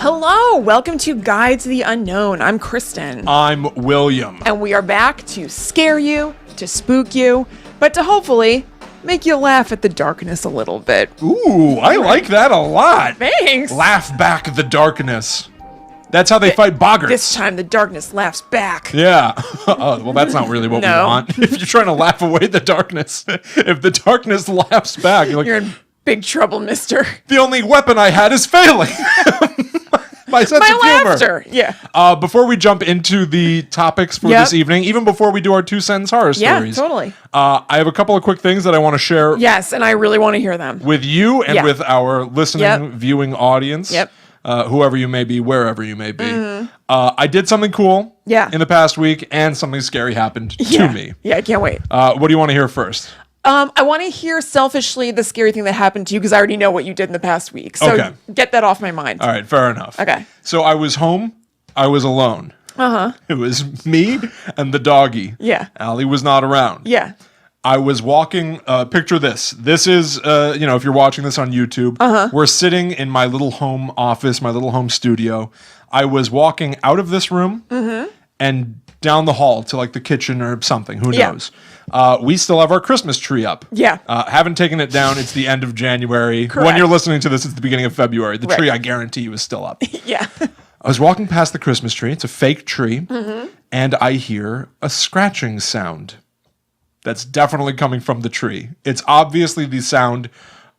Hello, welcome to Guide to the Unknown. I'm Kristen. I'm William. And we are back to scare you, to spook you, but to hopefully make you laugh at the darkness a little bit. Ooh, I like that a lot. Thanks. Laugh back the darkness. That's how they fight boggarts. This time the darkness laughs back. Yeah. Well, that's not really what we want. If you're trying to laugh away the darkness, if the darkness laughs back, you're like, you're in big trouble, mister. The only weapon I had is failing. My sense of humor. Laughter. Yeah. Before we jump into the topics for this evening, even before we do our 2-sentence horror stories. Yeah, totally. I have a couple of quick things that I want to share. Yes, and I really want to hear them. With you and with our listening, viewing audience. Yep. Whoever you may be, wherever you may be. I did something cool in the past week, and something scary happened to me. Yeah, I can't wait. What do you want to hear first? I want to hear selfishly the scary thing that happened to you because I already know what you did in the past week. So get that off my mind. All right, fair enough. Okay. So I was home. I was alone. It was me and the doggy. Yeah. Allie was not around. Yeah. I was walking, picture this. This is, if you're watching this on YouTube, we're sitting in my little home office, my little home studio. I was walking out of this room and down the hall to like the kitchen or something. Who knows? We still have our Christmas tree up. Yeah. Haven't taken it down. It's the end of January. Correct. When you're listening to this, it's the beginning of February. The tree, I guarantee you, is still up. Yeah. I was walking past the Christmas tree. It's a fake tree. And I hear a scratching sound. That's definitely coming from the tree. It's obviously the sound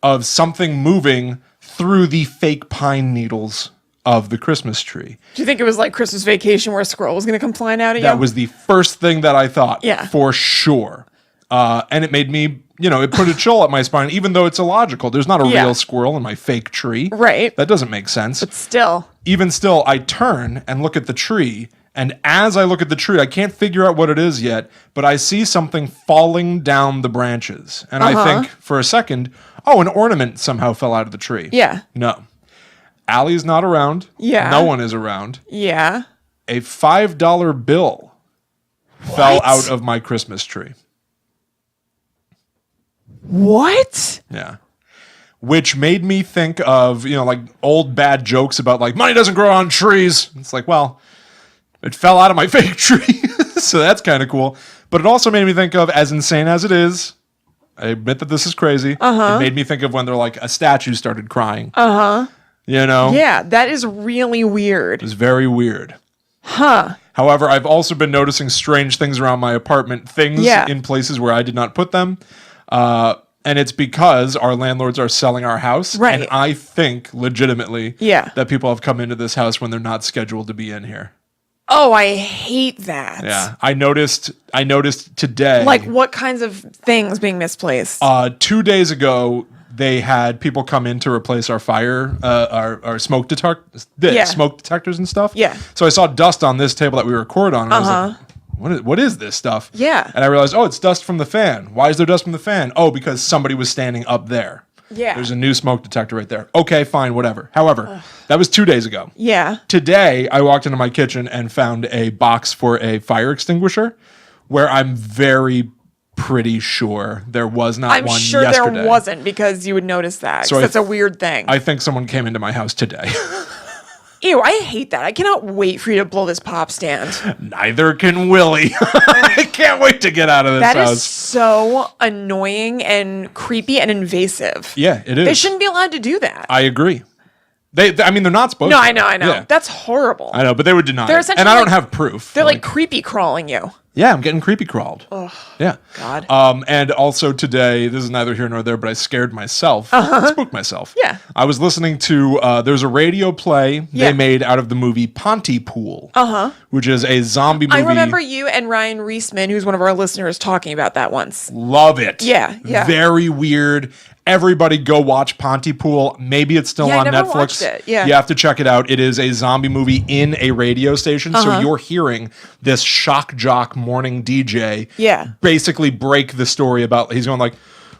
of something moving through the fake pine needles of the Christmas tree. Do you think it was like Christmas Vacation where a squirrel was going to come flying out at you? That was the first thing that I thought, for sure. And it made me, it put a chill up my spine, even though it's illogical. There's not a real squirrel in my fake tree. Right. That doesn't make sense. But still. Even still, I turn and look at the tree. And as I look at the tree, I can't figure out what it is yet, but I see something falling down the branches. And I think for a second, an ornament somehow fell out of the tree. Yeah. No. Allie's not around. Yeah. No one is around. Yeah. A $5 bill fell out of my Christmas tree. What? Yeah. Which made me think of, like old bad jokes about like money doesn't grow on trees. It's like, well, it fell out of my fake tree. So that's kind of cool. But it also made me think of, as insane as it is, I admit that this is crazy. It made me think of when they're like a statue started crying. Yeah, that is really weird. It was very weird. However, I've also been noticing strange things around my apartment, things in places where I did not put them. And it's because our landlords are selling our house. Right. And I think legitimately that people have come into this house when they're not scheduled to be in here. Oh, I hate that. Yeah. I noticed today. Like what kinds of things being misplaced? 2 days ago, they had people come in to replace our our smoke smoke detectors and stuff. Yeah. So I saw dust on this table that we record on. And I was like, what is this stuff? Yeah. And I realized, it's dust from the fan. Why is there dust from the fan? Oh, because somebody was standing up there. Yeah. There's a new smoke detector right there. Okay, fine, whatever. However, that was 2 days ago. Yeah. Today, I walked into my kitchen and found a box for a fire extinguisher where I'm very pretty sure there was not one yesterday. I'm sure there wasn't because you would notice that. So that's a weird thing. I think someone came into my house today. Ew, I hate that. I cannot wait for you to blow this pop stand. Neither can Willie. I can't wait to get out of this house. That is so annoying and creepy and invasive. Yeah, it is. They shouldn't be allowed to do that. I agree. They're not supposed to. No, I know. Yeah. That's horrible. I know, but they would deny it. And I don't have proof. They're like creepy crawling you. Yeah, I'm getting creepy crawled. Oh, yeah. God. And also today, this is neither here nor there, but I scared myself. I spooked myself. Yeah. I was listening to, there's a radio play they made out of the movie Pontypool, which is a zombie movie. I remember you and Ryan Reisman, who's one of our listeners, talking about that once. Love it. Yeah. Very weird. Everybody go watch Pontypool. Maybe it's still on I never Netflix. Watched it. Yeah. You have to check it out. It is a zombie movie in a radio station. So you're hearing this shock jock morning DJ basically break the story about, he's going like,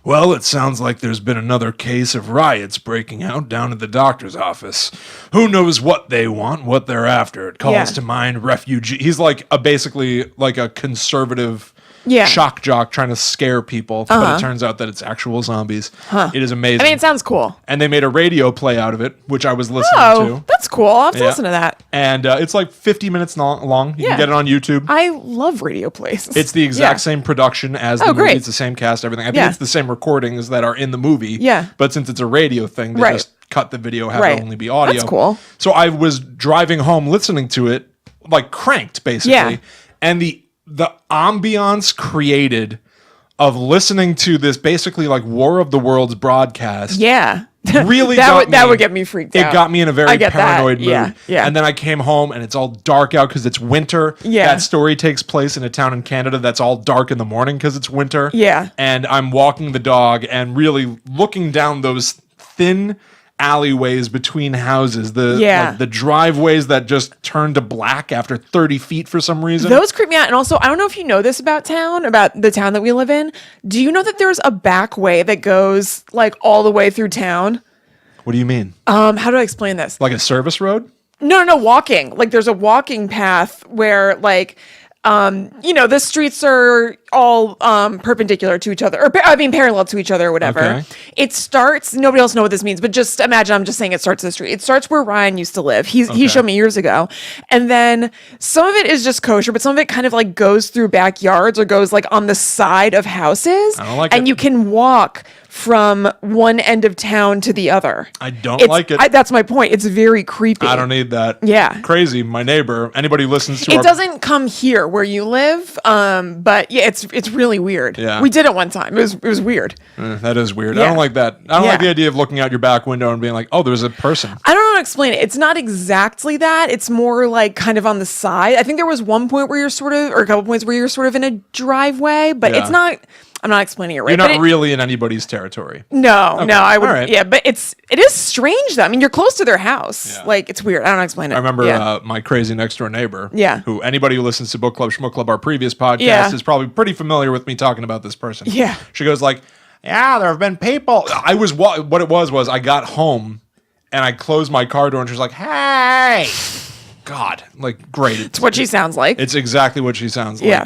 well, it sounds like there's been another case of riots breaking out down at the doctor's office. Who knows what they want, what they're after. It calls to mind refugee. He's like basically like a conservative shock jock trying to scare people, but it turns out that it's actual zombies. It is amazing. I mean, it sounds cool. And they made a radio play out of it, which I was listening to. That's cool. I'll have to listen to that. And it's like 50 minutes long. You can get it on YouTube. I love radio plays. It's the exact same production as the movie. Great. It's the same cast, everything. I think it's the same recordings that are in the movie. Yeah. But since it's a radio thing, they just cut the video, have it only be audio. That's cool. So I was driving home listening to it, like cranked, basically. Yeah. And the ambiance created of listening to this basically like War of the Worlds broadcast. Yeah. Really that would get me freaked out. It got me in a very paranoid mood. Yeah. And then I came home and it's all dark out because it's winter. Yeah. That story takes place in a town in Canada that's all dark in the morning because it's winter. Yeah. And I'm walking the dog and really looking down those thin alleyways between houses, the driveways that just turn to black after 30 feet for some reason. Those creep me out. And also, I don't know if you know this about the town that we live in. Do you know that there's a back way that goes like all the way through town? What do you mean? How do I explain this? Like a service road? No, walking. Like there's a walking path where like, the streets are all perpendicular to each other, or parallel to each other or whatever. Okay. It starts, nobody else knows what this means, but just imagine, I'm just saying it starts the street. It starts where Ryan used to live. He showed me years ago. And then some of it is just kosher, but some of it kind of like goes through backyards or goes like on the side of houses. I don't like and it. you can walk from one end of town to the other. I don't like it. That's my point. It's very creepy. I don't need that. Yeah. Crazy. My neighbor, anybody who listens to It doesn't come here where you live, but yeah, it's really weird. Yeah. We did it one time. It was weird. That is weird. Yeah. I don't like that. I don't like the idea of looking out your back window and being like, oh, there's a person. I don't know how to explain it. It's not exactly that. It's more like kind of on the side. I think there was one point where or a couple points where you're sort of in a driveway, but it's not. I'm not explaining it right. You're not really in anybody's territory. No, I would. Right. Yeah, but it is strange though. I mean, you're close to their house. Yeah. Like it's weird. I don't know how to explain it. I remember my crazy next door neighbor. Yeah. Who anybody who listens to Book Club Schmuck Club, our previous podcast, is probably pretty familiar with me talking about this person. Yeah. She goes like, "Yeah, there have been people." What it was I got home and I closed my car door and she was like, "Hey." God, like great. It's what she sounds like. It's exactly what she sounds like. Yeah.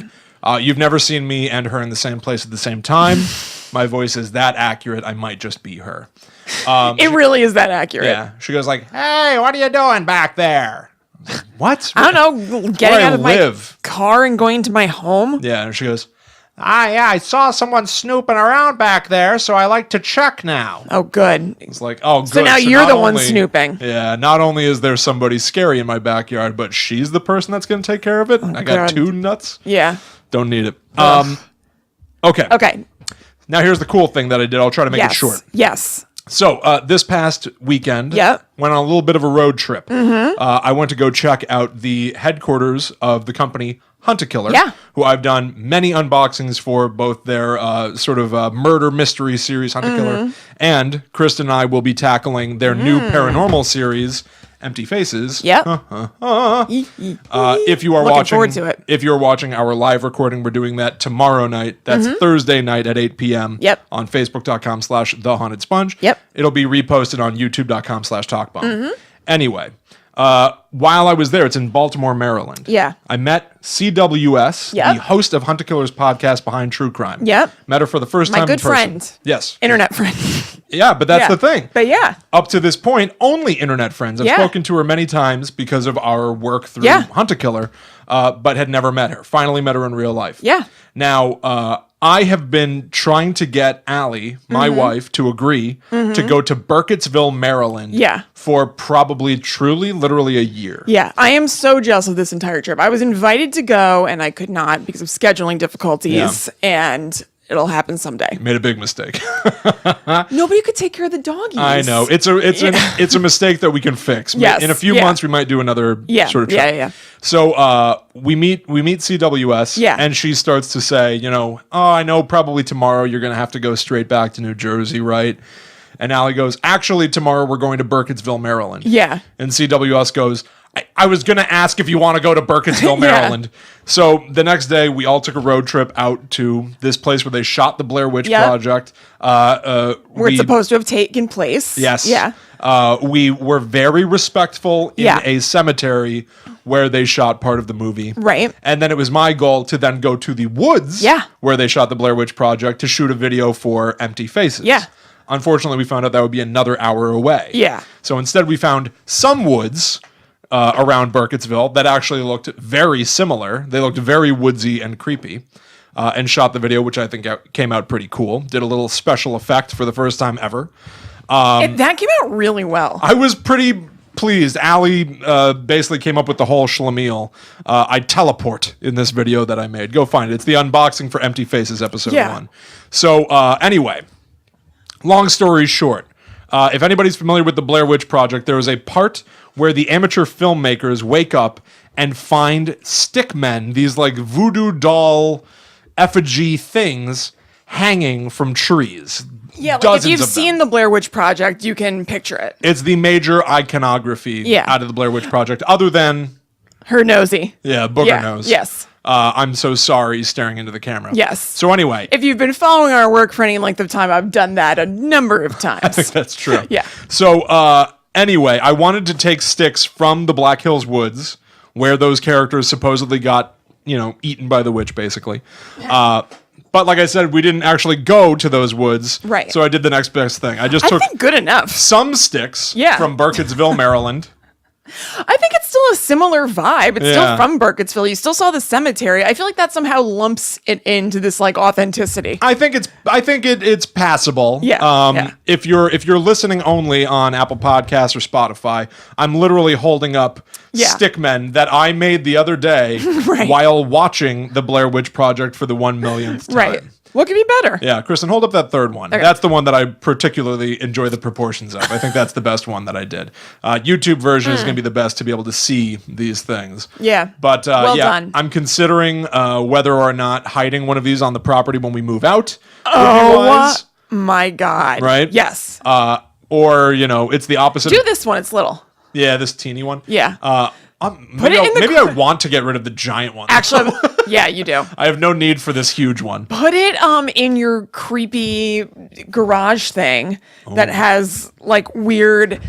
You've never seen me and her in the same place at the same time. My voice is that accurate. I might just be her. It really is that accurate. Yeah. She goes like, "Hey, what are you doing back there?" I was like, what? I don't know. Getting out of my car and going to my home. Yeah. And she goes, I saw someone snooping around back there, so I like to check now. Oh, good. It's like, oh, good. So now you're the one snooping. Yeah. Not only is there somebody scary in my backyard, but she's the person that's going to take care of it. I got two nuts. Yeah. Don't need it. Okay. Okay. Now here's the cool thing that I did. I'll try to make it short. Yes. So this past weekend, Yep. went on a little bit of a road trip. I went to go check out the headquarters of the company Hunt-A-Killer, who I've done many unboxings for, both their sort of murder mystery series, Hunt-A-Killer, and Kristen and I will be tackling their new paranormal series, Empty Faces. Yep. If you are Looking watching, forward to it. if you're watching our live recording, we're doing that tomorrow night. That's Thursday night at 8 p.m. Yep. On Facebook.com/TheHauntedSponge. Yep. It'll be reposted on YouTube.com/TalkBomb. Anyway, while I was there, it's in Baltimore, Maryland. Yeah. I met CWS, Yep. the host of Hunt-A-Killer's podcast Behind True Crime. Yep. Met her for the first My time good in person. friend. Yes. Internet friend. Yeah, but that's the thing. But yeah. Up to this point, only internet friends. I've Yeah. spoken to her many times because of our work through Hunt-A-Killer, but had never met her. Finally met her in real life. Yeah. Now, I have been trying to get Allie, my wife, to agree to go to Burkittsville, Maryland for probably, truly, literally a year. Yeah. I am so jealous of this entire trip. I was invited to go and I could not because of scheduling difficulties, and it'll happen someday. Made a big mistake. Nobody could take care of the doggies. I know. It's a mistake that we can fix. Yes. In a few months, we might do another sort of trip. Yeah. So we meet CWS, Yeah. and she starts to say, oh, I know probably tomorrow you're going to have to go straight back to New Jersey, right? And Allie goes, actually, tomorrow we're going to Burkittsville, Maryland. Yeah. And CWS goes, I was going to ask if you want to go to Burkittsville, Maryland. So the next day, we all took a road trip out to this place where they shot the Blair Witch Project. Where it's supposed to have taken place. Yes. Yeah. We were very respectful in a cemetery where they shot part of the movie. Right. And then it was my goal to then go to the woods where they shot the Blair Witch Project to shoot a video for Empty Faces. Yeah. Unfortunately, we found out that would be another hour away. Yeah. So instead, we found some woods around Burkittsville that actually looked very similar. They looked very woodsy and creepy. And shot the video, which I think came out pretty cool. Did a little special effect for the first time ever. That came out really well. I was pretty pleased. Allie basically came up with the whole schlemiel. I teleport in this video that I made. Go find it. It's the unboxing for Empty Faces episode 1. So anyway, long story short, if anybody's familiar with the Blair Witch Project, there is a part where the amateur filmmakers wake up and find stickmen, these like voodoo doll effigy things hanging from trees. Yeah, like if you've seen the Blair Witch Project, you can picture it. It's the major iconography out of the Blair Witch Project, other than her nosy. Yeah, booger nose. Yes. I'm so sorry staring into the camera. Yes. So anyway. If you've been following our work for any length of time, I've done that a number of times. I think that's true. Yeah. So anyway, I wanted to take sticks from the Black Hills Woods, where those characters supposedly got, eaten by the witch, basically. But like I said, we didn't actually go to those woods. Right. So I did the next best thing. I took think good enough. Some sticks from Burkittsville, Maryland. I think it's still a similar vibe. It's still from Burkittsville. You still saw the cemetery. I feel like that somehow lumps it into this like authenticity. I think it's passable. Yeah. If you're listening only on Apple Podcasts or Spotify, I'm literally holding up stickmen that I made the other day while watching the Blair Witch Project for the 1 millionth time. Right. What could be better? Yeah, Kristen, hold up that third one. Okay. That's the one that I particularly enjoy the proportions of. I think that's the best one that I did. YouTube version is going to be the best to be able to see these things. Yeah. But well done. I'm considering whether or not hiding one of these on the property when we move out. Oh my God. Right? Yes. Or, it's the opposite. Do this one. It's little. Yeah, this teeny one. Yeah. Maybe I want to get rid of the giant one. Actually, yeah, you do. I have no need for this huge one. Put it in your creepy garage thing that has like weird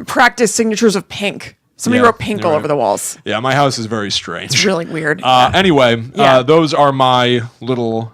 practice signatures of pink. Somebody wrote pink all over the walls. Yeah, my house is very strange. It's really weird. Anyway, those are my little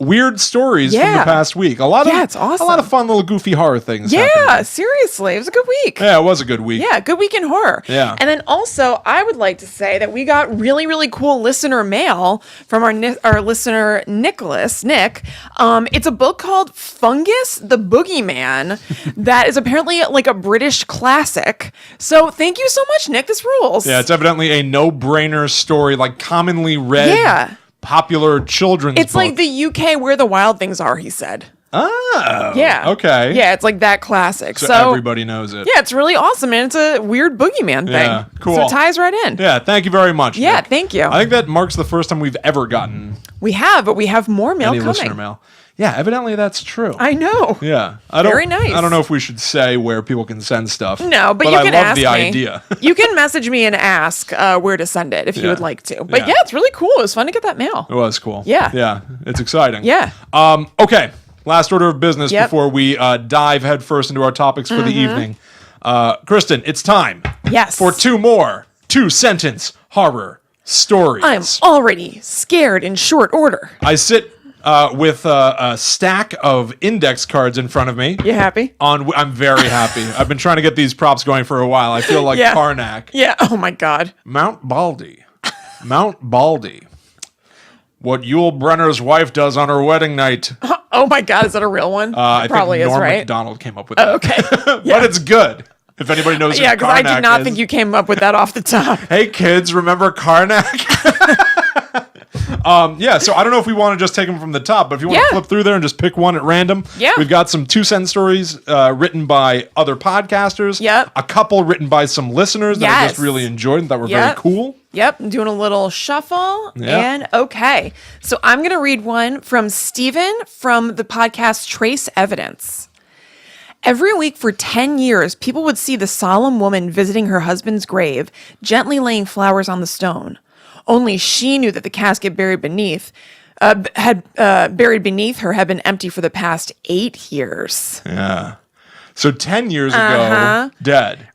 weird stories from the past week. It's awesome. A lot of fun little goofy horror things. Yeah, seriously. It was a good week. Yeah, it was a good week. Yeah, good week in horror. Yeah. And then also, I would like to say that we got really, really cool listener mail from our listener, Nick. It's a book called Fungus the Boogeyman that is apparently like a British classic. So thank you so much, Nick. This rules. Yeah, it's evidently a no-brainer story, like commonly read, popular children's book. It's like the UK Where the Wild Things Are, he said. Oh. Yeah. Okay. Yeah, it's like that classic. So everybody knows it. Yeah, it's really awesome, and it's a weird boogeyman thing. Yeah, cool. So it ties right in. Yeah, thank you very much. Yeah, Nick. thank you. I think that marks the first time we've ever gotten We have, but we have more mail coming. listener mail. Yeah, evidently that's true. I know. Yeah. Very nice. I don't know if we should say where people can send stuff. No, but you can I love ask the me. idea. You can message me and ask where to send it if you would like to. But yeah, it's really cool. It was fun to get that mail. It was cool. Yeah. Yeah, it's exciting. Yeah. Okay, last order of business before we dive headfirst into our topics for the evening. Kristen, it's time for two more two-sentence horror stories. I'm already scared in short order. I sit with a stack of index cards in front of me. You happy? I'm very happy. I've been trying to get these props going for a while. I feel like Karnak. Yeah. Oh my God. Mount Baldy. Mount Baldy. What Yul Brynner's wife does on her wedding night. Oh my God. Is that a real one? I probably think Norm is, right? Macdonald came up with that. Oh, okay. But it's good. If anybody knows who Yeah, because I Karnak did not is. think you came up with that off the top. Hey kids, remember Karnak? So I don't know if we want to just take them from the top, but if you want to flip through there and just pick one at random, we've got some 2-cent stories written by other podcasters. Yep. A couple written by some listeners that I just really enjoyed and that were very cool. Yep, I'm doing a little shuffle. Yep. And okay. So I'm going to read one from Steven from the podcast Trace Evidence. Every week for 10 years, people would see the solemn woman visiting her husband's grave, gently laying flowers on the stone. Only she knew that the casket buried beneath her had been empty for the past 8 years. Yeah. So 10 years ago, dead.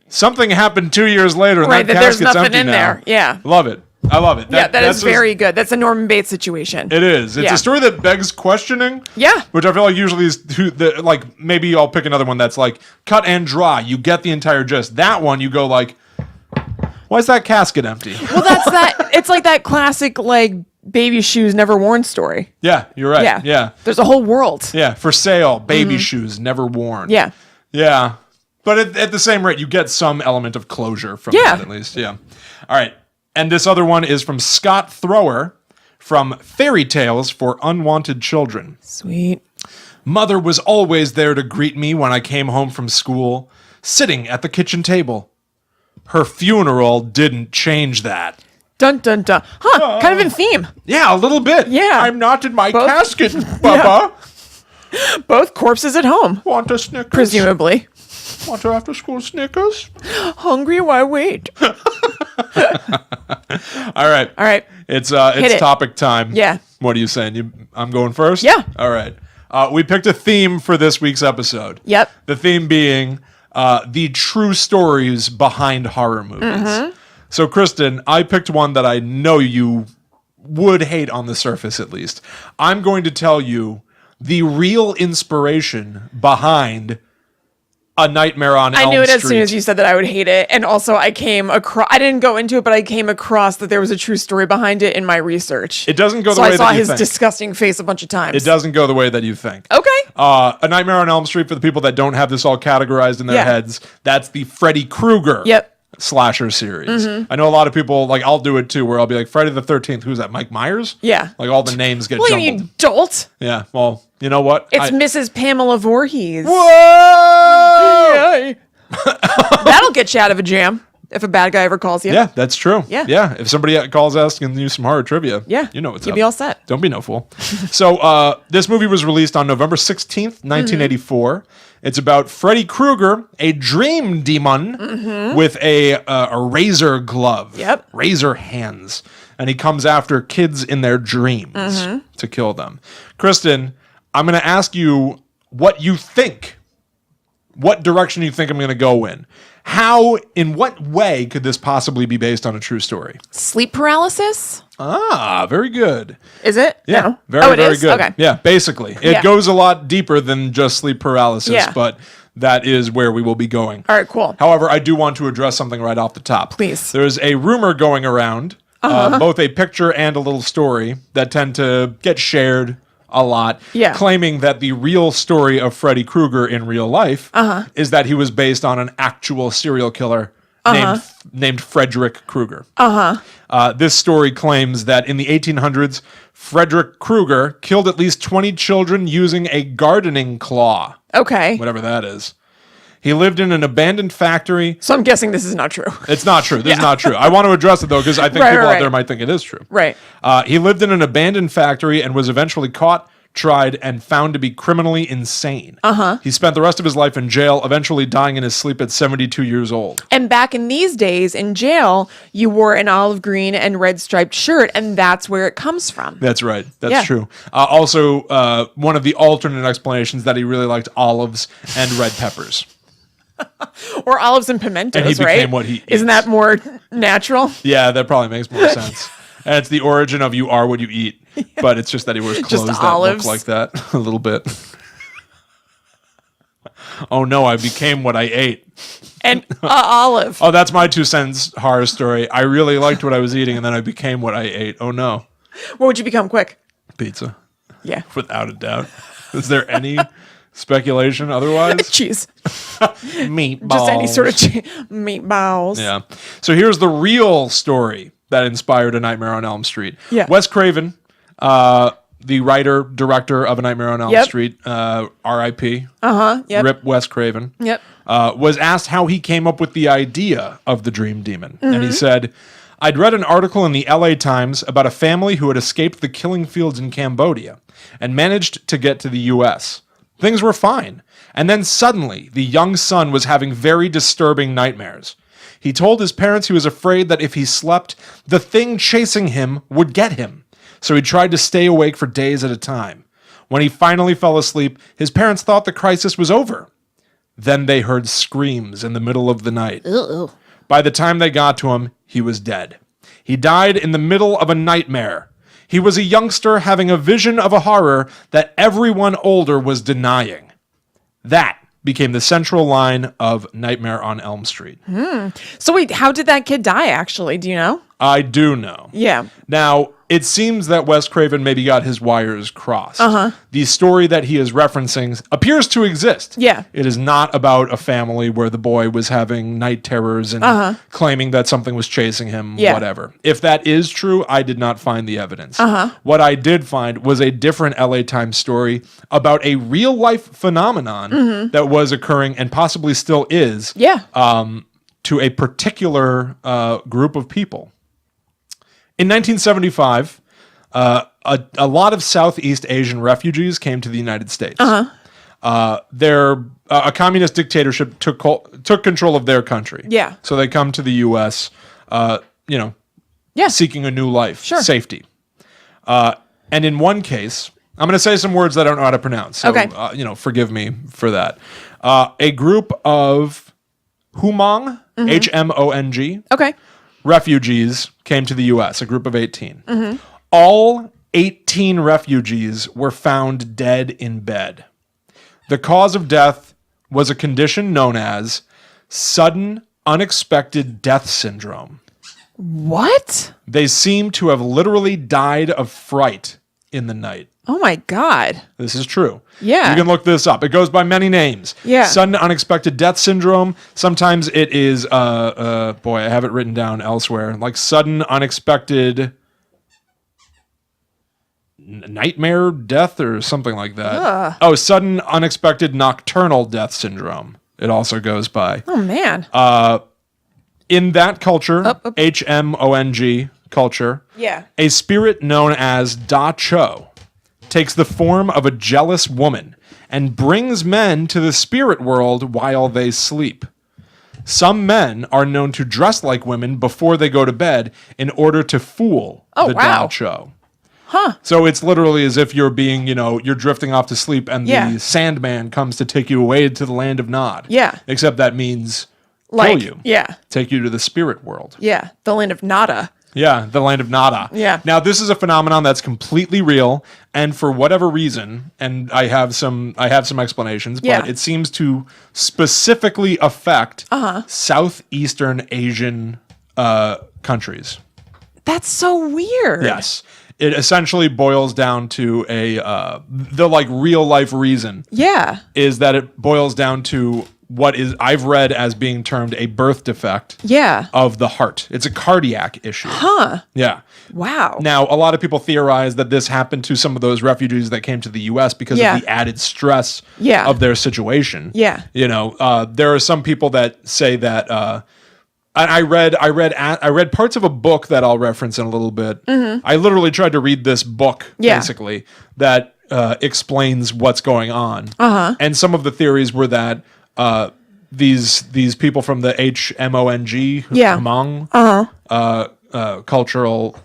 Something happened 2 years later, and Right, that that there's casket's nothing empty in now. there. Yeah. Love it. I love it. That is very good. That's a Norman Bates situation. It is. It's Yeah. a story that begs questioning. Yeah. Which I feel like usually is like maybe I'll pick another one that's like cut and dry. You get the entire gist. That one you go like, why is that casket empty? Well, that's that. It's like that classic like baby shoes never worn story. Yeah, you're right. Yeah. There's a whole world. Yeah. For sale, baby shoes never worn. Yeah. Yeah. But at the same rate, you get some element of closure from that at least. Yeah. All right. And this other one is from Scott Thrower from Fairy Tales for Unwanted Children. Sweet. Mother was always there to greet me when I came home from school, sitting at the kitchen table. Her funeral didn't change that. Dun dun dun. Huh. Kind of in theme. Yeah, a little bit. Yeah. I'm not in my casket, Bubba. Both corpses at home. Want a Snickers? Presumably. Want a after school Snickers? Hungry? Why wait? All right. All right. It's it. topic time. Yeah. What are you saying? I'm going first? Yeah. All right. We picked a theme for this week's episode. Yep. The theme being the true stories behind horror movies. So, Kristen, I picked one that I know you would hate on the surface, at least. I'm going to tell you the real inspiration behind A Nightmare on Elm Street. I knew it as soon as you said that I would hate it. And also I didn't go into it, but I came across that there was a true story behind it in my research. It doesn't go the so way I that saw you his think. disgusting face a bunch of times. It doesn't go the way that you think. Okay. A Nightmare on Elm Street, for the people that don't have this all categorized in their heads, that's the Freddy Krueger slasher series. I know a lot of people, like, I'll do it too, where I'll be like, Friday the 13th, who's that, Mike Myers? Yeah. Like, all the names get Well, jumbled. you dolt. Yeah, well, you know what? It's Mrs. Pamela Voorhees. Whoa! Yay. That'll get you out of a jam if a bad guy ever calls you. Yeah, that's true. Yeah. Yeah, if somebody calls asking you some horror trivia, you know what's you'll up. be all set. Don't be no fool. So this movie was released on November 16th, 1984. It's about Freddy Krueger, a dream demon with a razor glove, razor hands. And he comes after kids in their dreams to kill them. Kristen, I'm going to ask you what you think. What direction you think I'm going to go in. In what way could this possibly be based on a true story? Sleep paralysis? Ah, very good. Is it? Yeah, No. very, very good. Okay. Yeah, basically. It goes a lot deeper than just sleep paralysis, Yeah. but that is where we will be going. All right, cool. However, I do want to address something right off the top. Please. There's a rumor going around, both a picture and a little story that tend to get shared a lot, claiming that the real story of Freddy Krueger in real life is that he was based on an actual serial killer named Frederick Krueger. This story claims that in the 1800s, Frederick Krueger killed at least 20 children using a gardening claw. Okay. Whatever that is. He lived in an abandoned factory. So I'm guessing this is not true. It's not true. This is not true. I want to address it, though, because I think people out there might think it is true. Right. He lived in an abandoned factory and was eventually caught, tried, and found to be criminally insane. He spent the rest of his life in jail, eventually dying in his sleep at 72 years old. And back in these days, in jail, you wore an olive green and red striped shirt, and that's where it comes from. That's right. That's true. Also, one of the alternate explanations that he really liked olives and red peppers. Or olives and pimentos, And he became what he Isn't eats. that more natural? Yeah, that probably makes more sense. And it's the origin of you are what you eat. But it's just that he wears clothes that olives. look like that a little bit. Oh no, I became what I ate. And olive. Oh, that's my 2 cents horror story. I really liked what I was eating and then I became what I ate. Oh no. What would you become quick? Pizza. Yeah. Without a doubt. Is there any speculation otherwise? Cheese. Meatballs. Just any sort of meatballs. Yeah. So here's the real story that inspired A Nightmare on Elm Street. Yeah. Wes Craven, the writer, director of A Nightmare on Elm Street, R.I.P. Yep. Rip Wes Craven. Yep. Was asked how he came up with the idea of the Dream Demon. And he said, I'd read an article in the LA Times about a family who had escaped the killing fields in Cambodia and managed to get to the U.S. Things were fine. And then suddenly, the young son was having very disturbing nightmares. He told his parents he was afraid that if he slept, the thing chasing him would get him. So he tried to stay awake for days at a time. When he finally fell asleep, his parents thought the crisis was over. Then they heard screams in the middle of the night. Ew. By the time they got to him, he was dead. He died in the middle of a nightmare. He was a youngster having a vision of a horror that everyone older was denying. That became the central line of Nightmare on Elm Street. So wait, how did that kid die, actually? Do you know? I do know. Yeah. Now, it seems that Wes Craven maybe got his wires crossed. The story that he is referencing appears to exist. Yeah. It is not about a family where the boy was having night terrors and claiming that something was chasing him, whatever. If that is true, I did not find the evidence. What I did find was a different LA Times story about a real-life phenomenon that was occurring and possibly still is to a particular group of people. In 1975, a lot of Southeast Asian refugees came to the United States. A communist dictatorship took control of their country. Yeah. So they come to the U.S., seeking a new life, safety. And in one case, I'm going to say some words that I don't know how to pronounce. So, forgive me for that. A group of Hmong, H-M-O-N-G. Okay. Refugees came to the U.S., a group of 18. All 18 refugees were found dead in bed. The cause of death was a condition known as sudden unexpected death syndrome. What? They seem to have literally died of fright in the night. Oh my God. This is true. Yeah. You can look this up. It goes by many names. Yeah. Sudden unexpected death syndrome. Sometimes it is, I have it written down elsewhere. Like sudden unexpected nightmare death or something like that. Ugh. Oh, sudden unexpected nocturnal death syndrome. It also goes by. Oh man. In that culture, H-M-O-N-G culture, a spirit known as Da Cho takes the form of a jealous woman and brings men to the spirit world while they sleep. Some men are known to dress like women before they go to bed in order to fool Da Cho. So it's literally as if you're being, you're drifting off to sleep and the Sandman comes to take you away to the land of Nod. Yeah. Except that means Like, kill you. yeah. Take you to the spirit world. Yeah. The land of Nada. Yeah, the land of Nada. Yeah. Now, this is a phenomenon that's completely real, and for whatever reason, and I have some explanations, but it seems to specifically affect Southeastern Asian countries. That's so weird. Yes. It essentially boils down to the real life reason. Yeah. Is that it boils down to what is I've read as being termed a birth defect of the heart. It's a cardiac issue. Yeah. Wow. Now, a lot of people theorize that this happened to some of those refugees that came to the U.S. because of the added stress of their situation. Yeah. There are some people that say that I read parts of a book that I'll reference in a little bit. I literally tried to read this book, basically, that explains what's going on. And some of the theories were that these people from the HMONG, Hmong,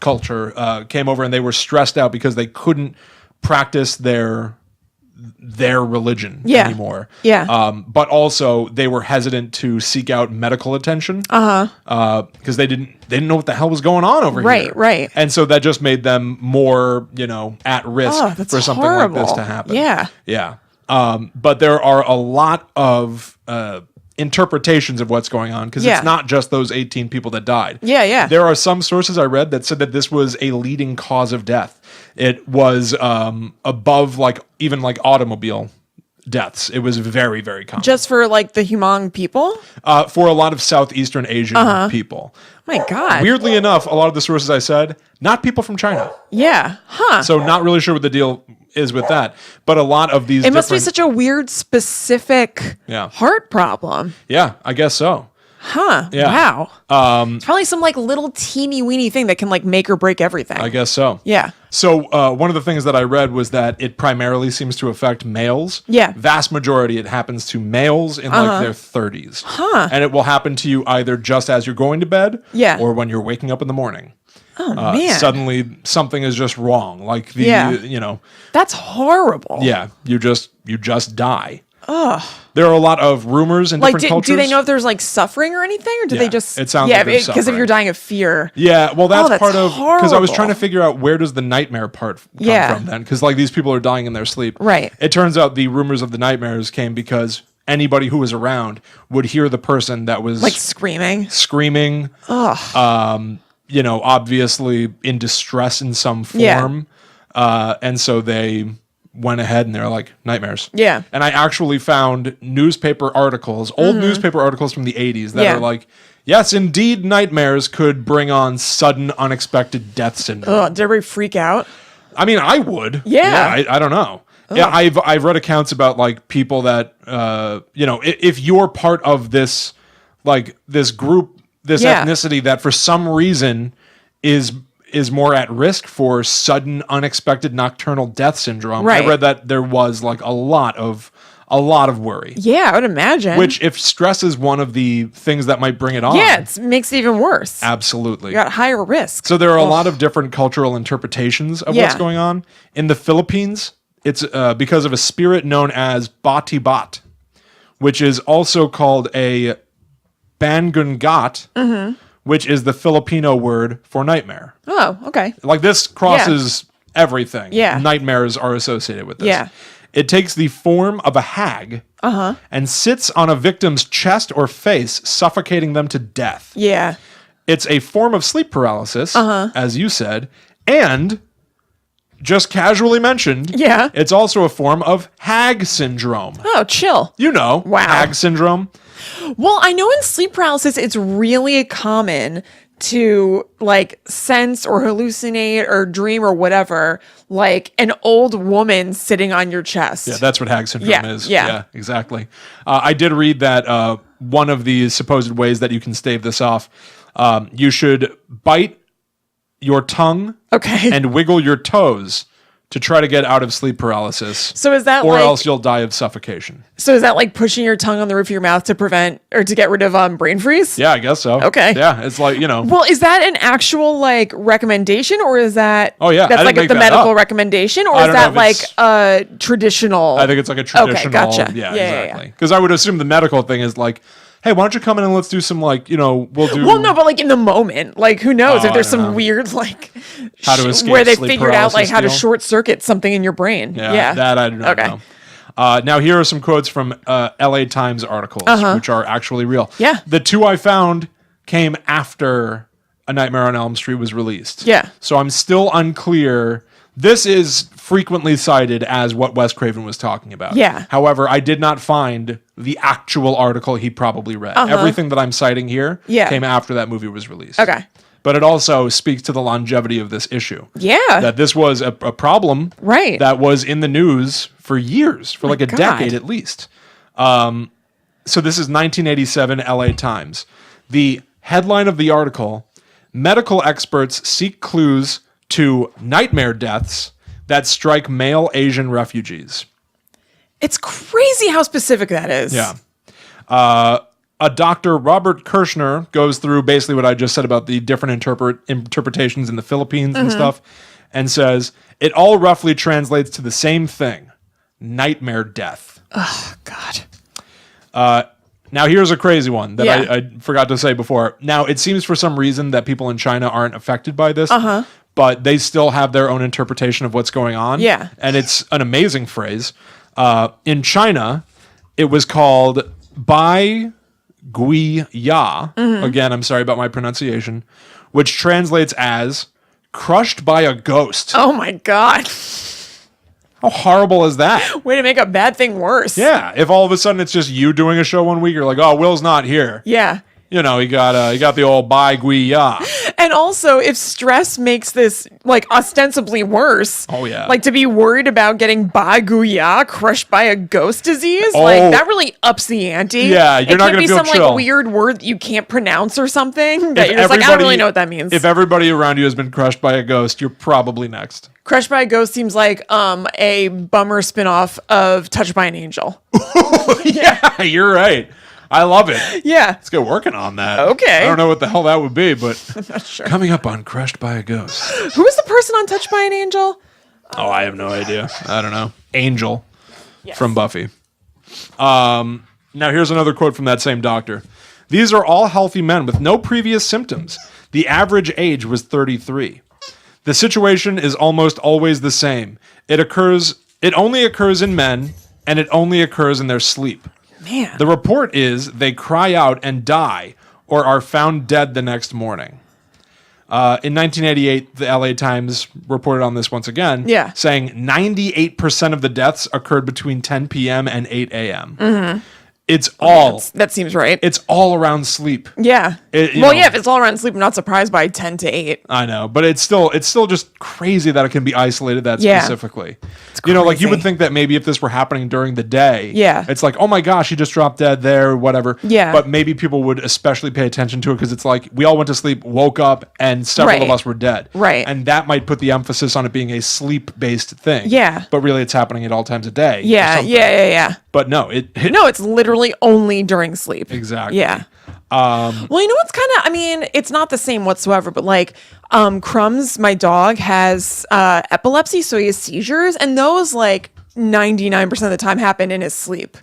culture came over and they were stressed out because they couldn't practice their religion anymore. But also they were hesitant to seek out medical attention because they didn't know what the hell was going on over here. Right. And so that just made them more, at risk for something horrible. like this to happen. Yeah. But there are a lot of interpretations of what's going on because it's not just those 18 people that died. There are some sources I read that said that this was a leading cause of death. It was above even automobile deaths. It was very, very common. Just for the Hmong people? For a lot of Southeastern Asian people. My God. Weirdly enough, a lot of the sources I said, not people from China. Yeah. So not really sure what the deal is with that. But a lot of these must be such a weird, specific heart problem. Yeah, I guess so. Yeah. Wow. It's probably some little teeny weeny thing that can make or break everything. I guess so. Yeah. So one of the things that I read was that it primarily seems to affect males. Yeah. Vast majority, it happens to males in their 30s. And it will happen to you either just as you're going to bed or when you're waking up in the morning. Oh, man. Suddenly something is just wrong. That's horrible. Yeah. You just die. There are a lot of rumors in different cultures. Do they know if there's like suffering or anything, or do they just? It sounds like there's because if suffering. you're dying of fear. Yeah, well, that's part of because I was horrible. trying to figure out where does the nightmare part come from then, because like these people are dying in their sleep. Right. It turns out the rumors of the nightmares came because anybody who was around would hear the person that was Like screaming. Obviously in distress in some form. And so they went ahead and they're like, nightmares. Yeah. And I actually found newspaper articles, old newspaper articles from the 80s that are like, yes, indeed, nightmares could bring on sudden, unexpected death syndrome. Oh, did everybody freak out? I mean, I would. Yeah. I don't know. Yeah, I've read accounts about like people that, if you're part of this, like this group, this ethnicity that for some reason is more at risk for sudden, unexpected nocturnal death syndrome. Right. I read that there was like a lot of worry. Yeah, I would imagine. Which, if stress is one of the things that might bring it on. Yeah, it makes it even worse. Absolutely. You got higher risk. So there are a lot of different cultural interpretations of what's going on. In the Philippines, it's because of a spirit known as Bati-Bat, which is also called a Bangungat, which is the Filipino word for nightmare. Oh, okay. Like this crosses everything. Yeah. Nightmares are associated with this. Yeah. It takes the form of a hag and sits on a victim's chest or face, suffocating them to death. Yeah. It's a form of sleep paralysis, as you said, and just casually mentioned, it's also a form of hag syndrome. Oh, chill. You know, hag syndrome. Well, I know in sleep paralysis, it's really common to like sense or hallucinate or dream or whatever, like an old woman sitting on your chest. Yeah, that's what hag syndrome is. Yeah. Yeah, exactly. I did read that one of the supposed ways that you can stave this off, you should bite your tongue and wiggle your toes to try to get out of sleep paralysis. So is that or else you'll die of suffocation. So is that like pushing your tongue on the roof of your mouth to prevent or to get rid of brain freeze? Yeah, I guess so. Okay. Yeah, it's like, Well, is that an actual like recommendation, or is that that's like the medical recommendation, or is that like a traditional? I think it's like a traditional. Okay, gotcha. Yeah, exactly. Because I would assume the medical thing is like, hey, why don't you come in and let's do some we'll do. Well, no, but like in the moment, like who knows if there's some weird like how to escape where they sleep figured out like how to deal? short circuit something in your brain. Yeah. That I do not know. Now here are some quotes from LA Times articles, which are actually real. Yeah. The two I found came after A Nightmare on Elm Street was released. Yeah. So I'm still unclear. This is frequently cited as what Wes Craven was talking about. Yeah. However, I did not find the actual article he probably read. Everything that I'm citing here came after that movie was released. Okay. But it also speaks to the longevity of this issue. Yeah. That this was a problem that was in the news for years, for like a decade at least. So this is 1987 LA Times. The headline of the article, medical experts seek clues to nightmare deaths that strike male Asian refugees. It's crazy how specific that is. Yeah. A Dr. Robert Kirshner goes through basically what I just said about the different interpretations in the Philippines and stuff, and says, it all roughly translates to the same thing, nightmare death. Oh, God. Now, here's a crazy one that I forgot to say before. Now, it seems for some reason that people in China aren't affected by this, but they still have their own interpretation of what's going on. Yeah. And it's an amazing phrase. In China, it was called Bai Gui Ya. Again, I'm sorry about my pronunciation, which translates as crushed by a ghost. Oh, my God. How horrible is that? Way to make a bad thing worse. Yeah. If all of a sudden it's just you doing a show one week, you're like, oh, Will's not here. Yeah. You know, you got the old Bai Gui Ya. And also, if stress makes this like ostensibly worse, like to be worried about getting baguya crushed by a ghost disease, like that really ups the ante. Yeah, you're not gonna feel chill. It can't be some like weird word that you can't pronounce or something that you're just like, I don't really know what that means. If everybody around you has been crushed by a ghost, you're probably next. Crushed by a Ghost seems like a bummer spinoff of Touched by an Angel. Yeah, you're right. I love it. Yeah. Let's get working on that. Okay. I don't know what the hell that would be, but I'm not sure. Coming up on Crushed by a Ghost. Who was the person on Touched by an Angel? Oh, I have no idea. I don't know. Angel from Buffy. Now, here's another quote from that same doctor. These are all healthy men with no previous symptoms. The average age was 33. The situation is almost always the same. It only occurs in men, and it only occurs in their sleep. Man. The report is they cry out and die or are found dead the next morning. In 1988, the LA Times reported on this once again, saying 98% of the deaths occurred between 10 p.m. and 8 a.m. Mm-hmm. It's all... That seems right. It's all around sleep. Yeah. If it's all around sleep, I'm not surprised by 10 to 8. I know, but it's still just crazy that it can be isolated that specifically. You know, like you would think that maybe if this were happening during the day, it's like, oh my gosh, he just dropped dead there, whatever. Yeah. But maybe people would especially pay attention to it because it's like we all went to sleep, woke up, and several of us were dead. Right. And that might put the emphasis on it being a sleep-based thing. Yeah. But really it's happening at all times a day. Yeah. But no, no, it's literally only during sleep. Exactly. Yeah. Well, you know what's kind of, I mean, it's not the same whatsoever, but like Crumbs, my dog, has epilepsy, so he has seizures, and those like 99% of the time happen in his sleep.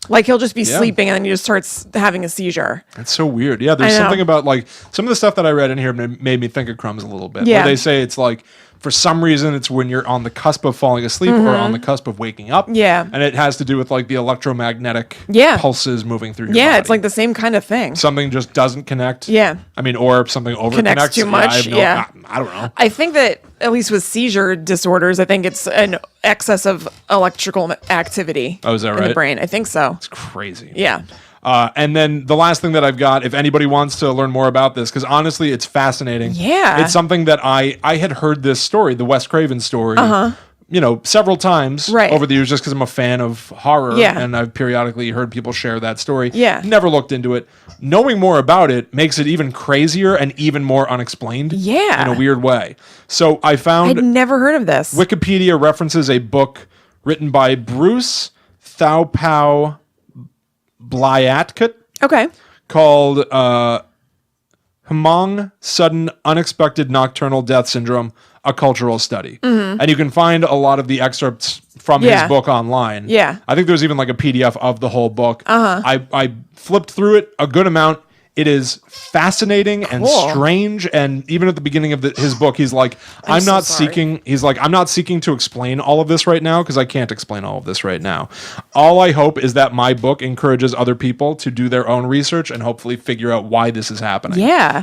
Like he'll just be sleeping and then he just starts having a seizure. That's so weird. Yeah, there's something about like some of the stuff that I read in here made me think of Crumbs a little bit. Where they say it's like for some reason it's when you're on the cusp of falling asleep or on the cusp of waking up. Yeah. And it has to do with like the electromagnetic pulses moving through your body. It's like the same kind of thing. Something just doesn't connect. Yeah. I mean, or something over connects too much. I don't know. I think that at least with seizure disorders, I think it's an excess of electrical activity. Oh, is that right? In the brain. I think so. It's crazy. Yeah. And then the last thing that I've got, if anybody wants to learn more about this, because honestly, it's fascinating. Yeah. It's something that I had heard this story, the Wes Craven story, you know, several times over the years just because I'm a fan of horror. And I've periodically heard people share that story. Never looked into it. Knowing more about it makes it even crazier and even more unexplained. In a weird way. So I found... I'd never heard of this. Wikipedia references a book written by Bruce Thaupow Blyatkat. Okay. Called Hmong Sudden Unexpected Nocturnal Death Syndrome, A Cultural Study. And you can find a lot of the excerpts from his book online. I think there's even like a PDF of the whole book. I flipped through it a good amount. It is fascinating and strange, and even at the beginning of his book, he's like, I'm not seeking to explain all of this right now because I can't explain all of this right now. All I hope is that my book encourages other people to do their own research and hopefully figure out why this is happening.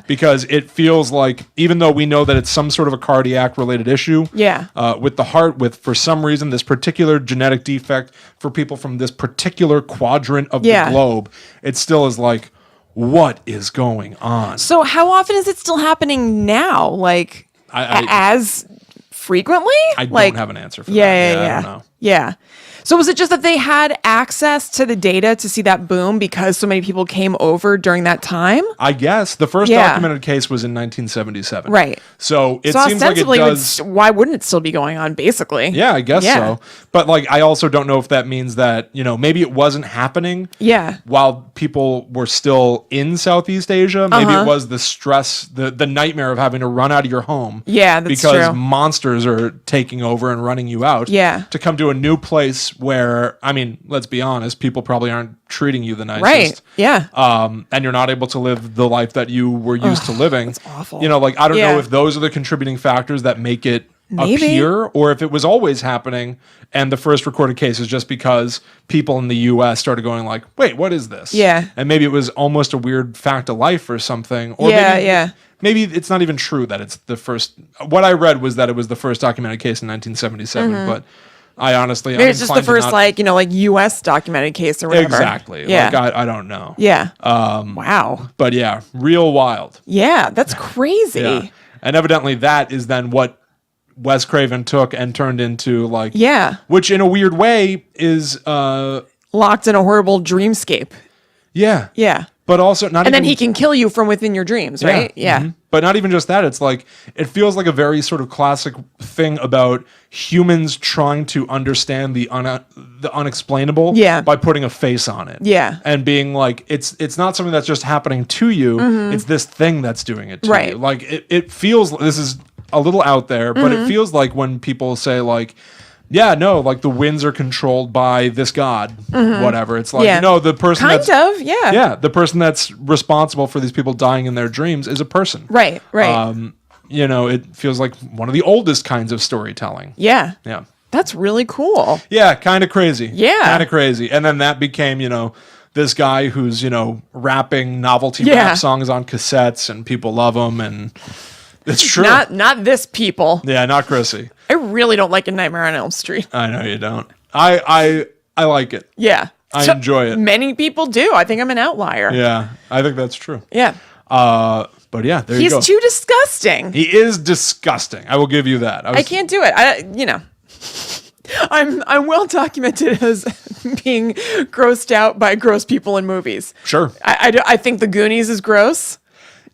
Because it feels like, even though we know that it's some sort of a cardiac related issue, with the heart, with for some reason this particular genetic defect for people from this particular quadrant of the globe, it still is like, what is going on? So how often is it still happening now? Like as frequently? I don't have an answer for that. I don't know. Yeah. So was it just that they had access to the data to see that boom because so many people came over during that time? I guess. The first documented case was in 1977. Right. So it seems like it does... why wouldn't it still be going on, basically? Yeah, I guess so. But like, I also don't know if that means that, you know, maybe it wasn't happening while people were still in Southeast Asia. Maybe it was the stress, the nightmare of having to run out of your home. Yeah, that's because true. Monsters are taking over and running you out. To come to a new place where, I mean, let's be honest, people probably aren't treating you the nicest. And you're not able to live the life that you were used to living. That's awful. You know, like, I don't know if those are the contributing factors that make it appear, or if it was always happening and the first recorded case is just because people in the US started going like, wait, what is this? And maybe it was almost a weird fact of life or something. Or maybe it's not even true that it's the first. What I read was that it was the first documented case in 1977, but I honestly... Maybe it's just the first, like, you know, like U.S. documented case or whatever. Exactly. Like, I don't know. Wow. But yeah, real wild. Yeah, that's crazy. And evidently that is then what Wes Craven took and turned into, like... Which, in a weird way, is... locked in a horrible dreamscape. But also not and then he can kill you from within your dreams, right? But not even just that. It's like, it feels like a very sort of classic thing about humans trying to understand the unexplainable by putting a face on it. And being like, it's not something that's just happening to you. It's this thing that's doing it to you. Like, it feels, this is a little out there, but it feels like when people say like, Yeah, no, like the winds are controlled by this god, whatever. It's like, Yeah. the person Yeah. Yeah, the person that's responsible for these people dying in their dreams is a person. Right. It feels like one of the oldest kinds of storytelling. Yeah. Yeah. That's really cool. Yeah, kind of crazy. Yeah. Kind of crazy. And then that became, this guy who's, rapping novelty rap songs on cassettes and people love him and it's true. Not this people. Yeah, not Chrissy. I really don't like A Nightmare on Elm Street. I know you don't. I like it. Yeah. I enjoy it. Many people do. I think I'm an outlier. Yeah, I think that's true. Yeah. But yeah, there you go. He's too disgusting. He is disgusting. I will give you that. I can't do it. I'm well documented as being grossed out by gross people in movies. Sure. I think The Goonies is gross.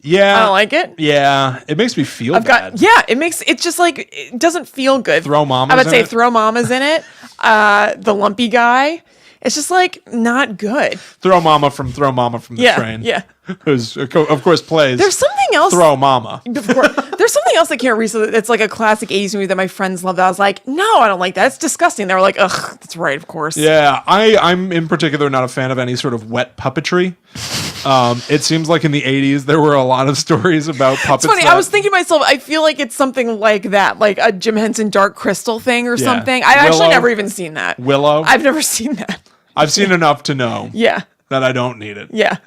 Yeah. I don't like it. Yeah. It makes me feel bad. It's just like, it doesn't feel good. Throw Mamas I would say in it? Throw Mamas in it. The lumpy guy. It's just like not good. Throw Mama from the Train. Yeah. Who's, of course, plays. There's something else. Throw Mama. There's something else I can't recently. It's like a classic 80s movie that my friends love. That I was like, no, I don't like that. It's disgusting. They were like, ugh, that's right, of course. Yeah, I'm in particular not a fan of any sort of wet puppetry. It seems like in the 80s there were a lot of stories about puppets. It's funny. I was thinking to myself, I feel like it's something like that, like a Jim Henson Dark Crystal thing or something. I've actually never even seen that. Willow? I've never seen that. I've seen enough to know that I don't need it. Yeah.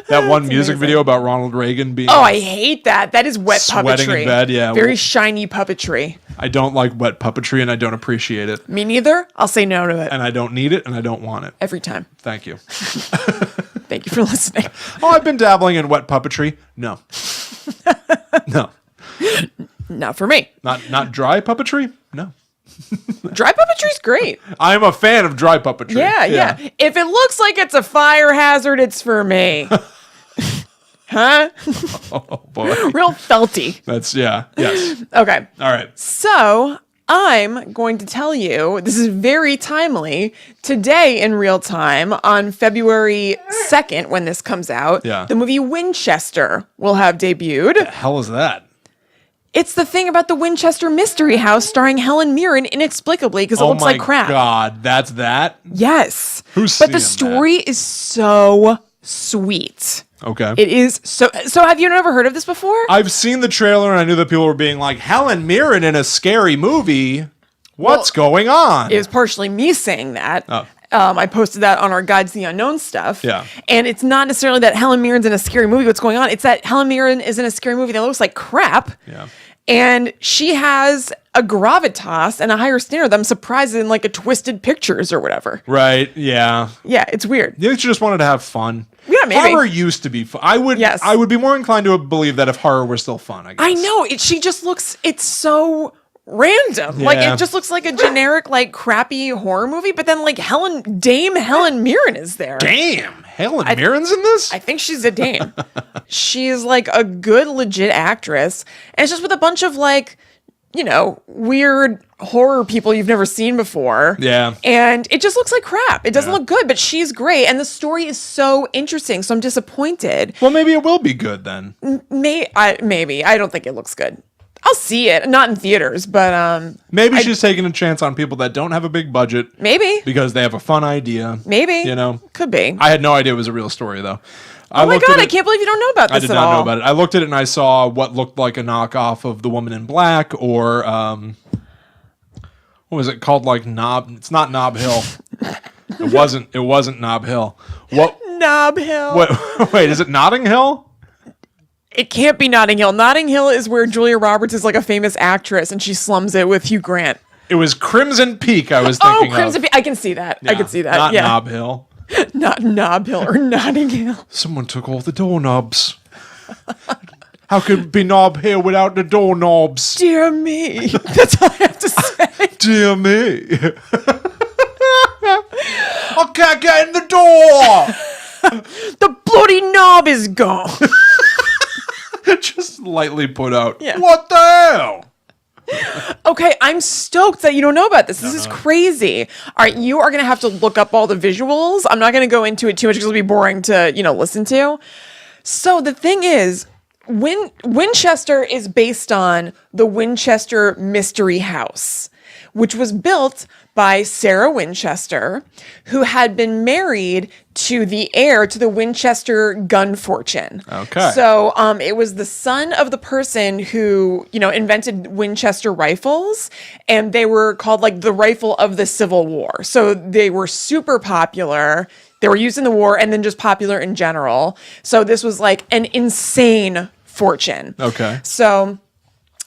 That one music video about Ronald Reagan being I hate that. That is wet sweating puppetry. in bed. Yeah. Very shiny puppetry. I don't like wet puppetry and I don't appreciate it. Me neither. I'll say no to it. And I don't need it and I don't want it. Every time. Thank you. Thank you for listening. I've been dabbling in wet puppetry. No. No. Not for me. Not dry puppetry? No. Dry puppetry's great. I'm a fan of dry puppetry. Yeah. If it looks like it's a fire hazard, it's for me. Huh? Oh boy. Real felty. Yes. Okay. All right. So I'm going to tell you, this is very timely, today in real time on February 2nd, when this comes out, the movie Winchester will have debuted. The hell is that? It's the thing about the Winchester Mystery House starring Helen Mirren inexplicably because it looks like crap. Oh my God, that's that? Yes. Who's But the story is so sweet. Okay. It is so have you never heard of this before? I've seen the trailer and I knew that people were being like, Helen Mirren in a scary movie? What's going on? It was partially me saying that. Oh. I posted that on our Guide to the Unknown stuff. Yeah. And it's not necessarily that Helen Mirren's in a scary movie. What's going on? It's that Helen Mirren is in a scary movie that looks like crap. Yeah. And she has a gravitas and a higher standard that I'm surprised in like a Twisted Pictures or whatever. Right. Yeah. Yeah, it's weird. You think she just wanted to have fun? Yeah, maybe. Horror used to be fun. I would be more inclined to believe that if horror were still fun, I guess. I know. She just looks, it's so random. Yeah. Like it just looks like a generic, like crappy horror movie, but then like Dame Helen Mirren is there. Damn. Helen Mirren's in this? I think she's a dame. She's like a good, legit actress. And it's just with a bunch of like, weird horror people you've never seen before. Yeah. And it just looks like crap. It doesn't look good, but she's great. And the story is so interesting. So I'm disappointed. Well, maybe it will be good then. Maybe. I don't think it looks good. I'll see it. Not in theaters, but maybe she's taking a chance on people that don't have a big budget. Maybe. Because they have a fun idea. Maybe. Could be. I had no idea it was a real story though. Oh my God, I can't believe you don't know about this at all. I did not know about it. I looked at it and I saw what looked like a knockoff of The Woman in Black or what was it called? Like It's not Nob Hill. It wasn't Nob Hill. What? Nob Hill. Wait, is it Notting Hill? It can't be Notting Hill. Notting Hill is where Julia Roberts is like a famous actress and she slums it with Hugh Grant. It was Crimson Peak I was thinking of. Crimson Peak. I can see that. Yeah, I can see that. Not Nob Hill. Not Nob Hill or Notting Hill. Someone took all the doorknobs. How could it be Nob Hill without the doorknobs? Dear me. That's all I have to say. Dear me. I can't get in the door. The bloody knob is gone. Just lightly put out. Yeah. What the hell? Okay, I'm stoked that you don't know about this. This is crazy. All right, you are going to have to look up all the visuals. I'm not going to go into it too much because it'll be boring to, listen to. So the thing is, Winchester is based on the Winchester Mystery House, which was built by Sarah Winchester, who had been married to the heir to the Winchester gun fortune. Okay. So it was the son of the person who, invented Winchester rifles, and they were called like the rifle of the Civil War. So they were super popular. They were used in the war and then just popular in general. So this was like an insane fortune. Okay. So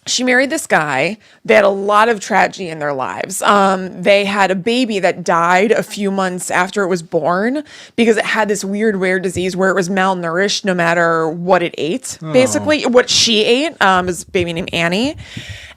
she married this guy. They had a lot of tragedy in their lives. They had a baby that died a few months after it was born because it had this weird rare disease where it was malnourished no matter what it ate. Basically, what she ate is a baby named Annie.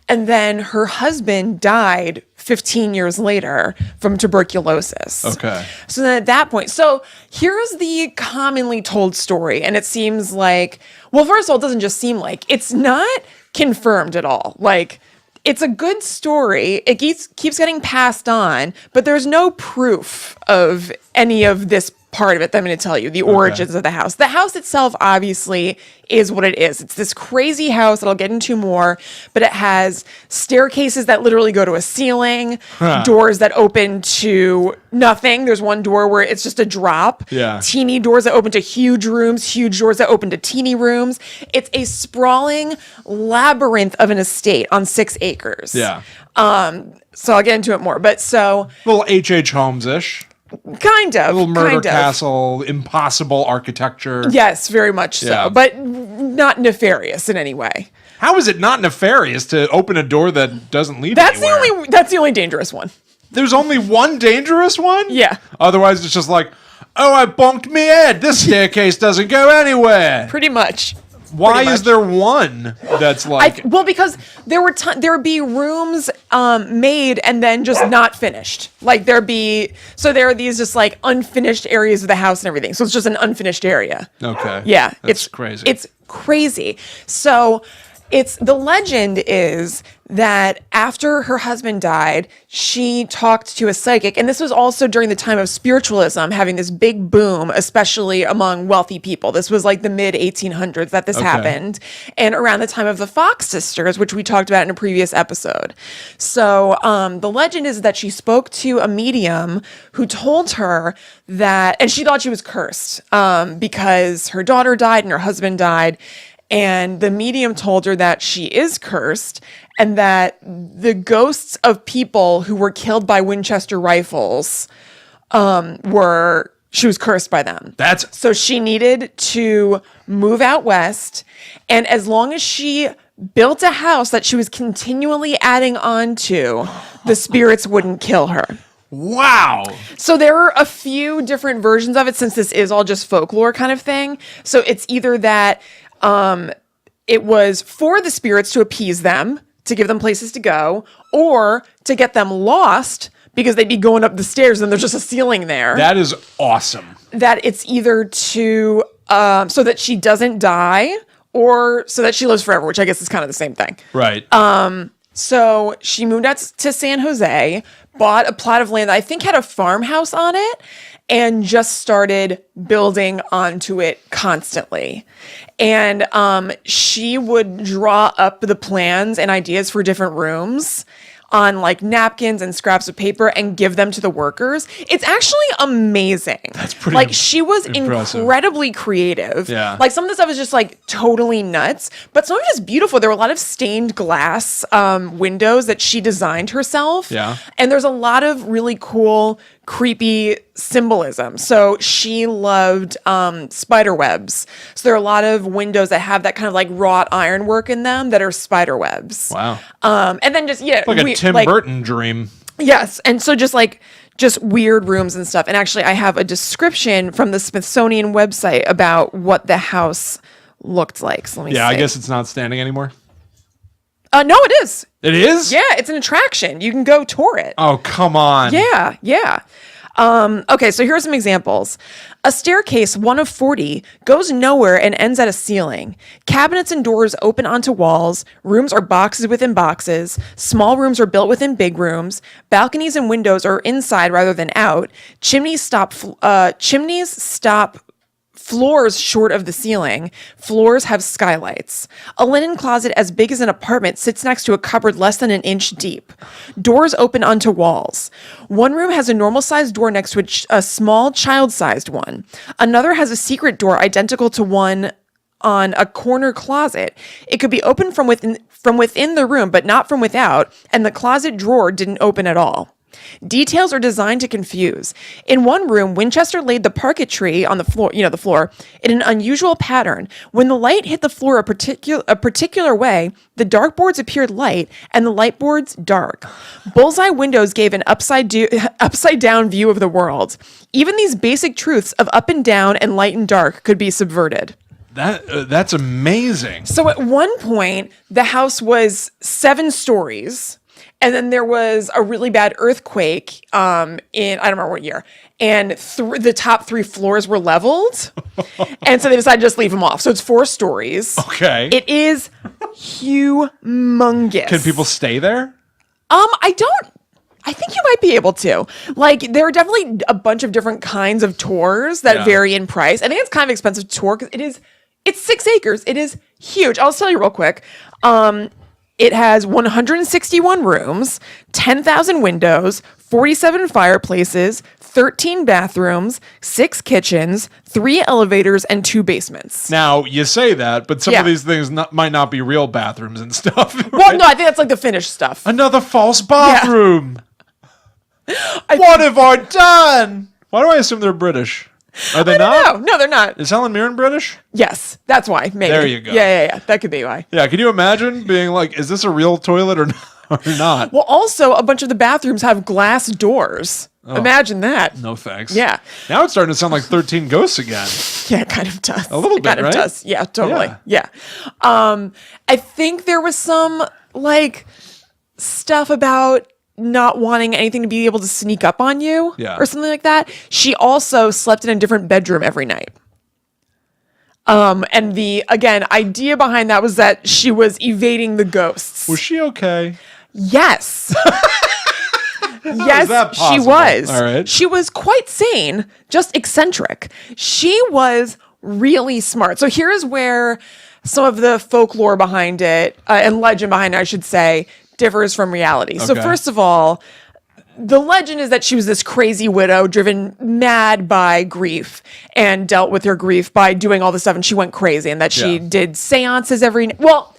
And then her husband died 15 years later from tuberculosis. Okay. So then at that point, so here's the commonly told story. And it seems like, well, first of all, it doesn't just seem like, it's not confirmed at all. Like, it's a good story. It keeps getting passed on, but there's no proof of any of this part of it that I'm going to tell you, the origins of the house. The house itself obviously is what it is. It's this crazy house that I'll get into more, but it has staircases that literally go to a ceiling, doors that open to nothing. There's one door where it's just a drop. Yeah. Teeny doors that open to huge rooms, huge doors that open to teeny rooms. It's a sprawling labyrinth of an estate on 6 acres. Yeah. So I'll get into it more. But so Little H.H. Holmes-ish. kind of. A little murder kind of. castle, impossible architecture. Yes, very much so. Yeah. But not nefarious in any way. How is it not nefarious to open a door that doesn't lead That's anywhere? that's the only dangerous one. There's only one dangerous one? Yeah. Otherwise, it's just like, oh, I bonked me head. This staircase doesn't go anywhere. Pretty much. Why is there one that's like... Well, because there would be rooms made and then just not finished. Like there are these just like unfinished areas of the house and everything. So it's just an unfinished area. Okay. Yeah. That's crazy. It's crazy. So the legend is that after her husband died, she talked to a psychic. And this was also during the time of spiritualism having this big boom, especially among wealthy people. This was like the mid 1800s that this happened. And around the time of the Fox sisters, which we talked about in a previous episode. So the legend is that she spoke to a medium who told her that, and she thought she was cursed because her daughter died and her husband died. And the medium told her that she is cursed and that the ghosts of people who were killed by Winchester rifles she was cursed by them. So she needed to move out west. And as long as she built a house that she was continually adding on to, the spirits wouldn't kill her. Wow. So there are a few different versions of it since this is all just folklore kind of thing. So it's either that it was for the spirits to appease them, to give them places to go, or to get them lost because they'd be going up the stairs and there's just a ceiling there. That is awesome. That it's either to, so that she doesn't die or so that she lives forever, which I guess is kind of the same thing. Right. So she moved out to San Jose, bought a plot of land that I think had a farmhouse on it, and just started building onto it constantly. And she would draw up the plans and ideas for different rooms on like napkins and scraps of paper and give them to the workers. It's actually amazing. That's pretty like she was impressive. Incredibly creative. Yeah. Like some of the stuff is just like totally nuts, but some of it is beautiful. There were a lot of stained glass windows that she designed herself. Yeah. And there's a lot of really cool, creepy symbolism. So she loved spider webs. So there are a lot of windows that have that kind of like wrought ironwork in them that are spider webs. Wow. And then just, yeah. Like a Tim Burton dream. Yes. And so just weird rooms and stuff. And actually I have a description from the Smithsonian website about what the house looked like. So let me see. I guess it's not standing anymore. No, it is. It is? Yeah, it's an attraction. You can go tour it. Oh, come on. Yeah. Okay, so here are some examples. A staircase, one of 40, goes nowhere and ends at a ceiling. Cabinets and doors open onto walls. Rooms are boxes within boxes. Small rooms are built within big rooms. Balconies and windows are inside rather than out. Chimneys stop floors short of the ceiling. Floors have skylights. A linen closet as big as an apartment sits next to a cupboard less than an inch deep. Doors open onto walls. One room has a normal-sized door next to a small child-sized one. Another has a secret door identical to one on a corner closet. It could be opened from within the room, but not from without, and the closet drawer didn't open at all. Details are designed to confuse. In one room, Winchester laid the parquetry on the floor, the floor, in an unusual pattern. When the light hit the floor a particular way, the dartboards appeared light and the light boards dark. Bullseye windows gave an upside down view of the world. Even these basic truths of up and down and light and dark could be subverted. That's amazing. So at one point, the house was 7 stories. And then there was a really bad earthquake in, I don't remember what year. And the top 3 floors were leveled. And so they decided to just leave them off. So it's 4 stories. Okay. It is humongous. Can people stay there? I think you might be able to. Like, there are definitely a bunch of different kinds of tours that vary in price. I think it's kind of expensive to tour because it's 6 acres. It is huge. I'll tell you real quick. It has 161 rooms, 10,000 windows, 47 fireplaces, 13 bathrooms, 6 kitchens, 3 elevators, and 2 basements. Now, you say that, but some of these things might not be real bathrooms and stuff. Right? Well, no, I think that's like the finished stuff. Another false bathroom. What have I done? Why do I assume they're British? Are they not? No, they're not. Is Helen Mirren British? Yes, that's why. Maybe. There you go. Yeah. That could be why. Yeah, can you imagine being like, is this a real toilet or not? Well, also, a bunch of the bathrooms have glass doors. Oh, imagine that. No thanks. Yeah. Now it's starting to sound like 13 Ghosts again. Yeah, it kind of does. A little bit, kind right? It does. Yeah, totally. Yeah. I think there was some, stuff about not wanting anything to be able to sneak up on you or something like that. She also slept in a different bedroom every night. And the, again, idea behind that was that she was evading the ghosts. Was she okay? Yes. Yes, she was. All right. She was quite sane, just eccentric. She was really smart. So here's where some of the folklore behind it, and legend behind it, I should say, differs from reality. Okay. So first of all, the legend is that she was this crazy widow driven mad by grief and dealt with her grief by doing all this stuff, and she went crazy, and that she did seances every night. Well,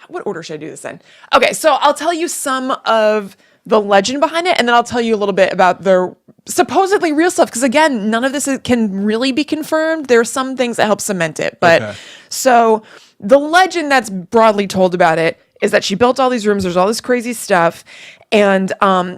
what order should I do this in? Okay, so I'll tell you some of the legend behind it, and then I'll tell you a little bit about the supposedly real stuff, because again, none of this can really be confirmed. There are some things that help cement it, but so the legend that's broadly told about it is that she built all these rooms, there's all this crazy stuff, and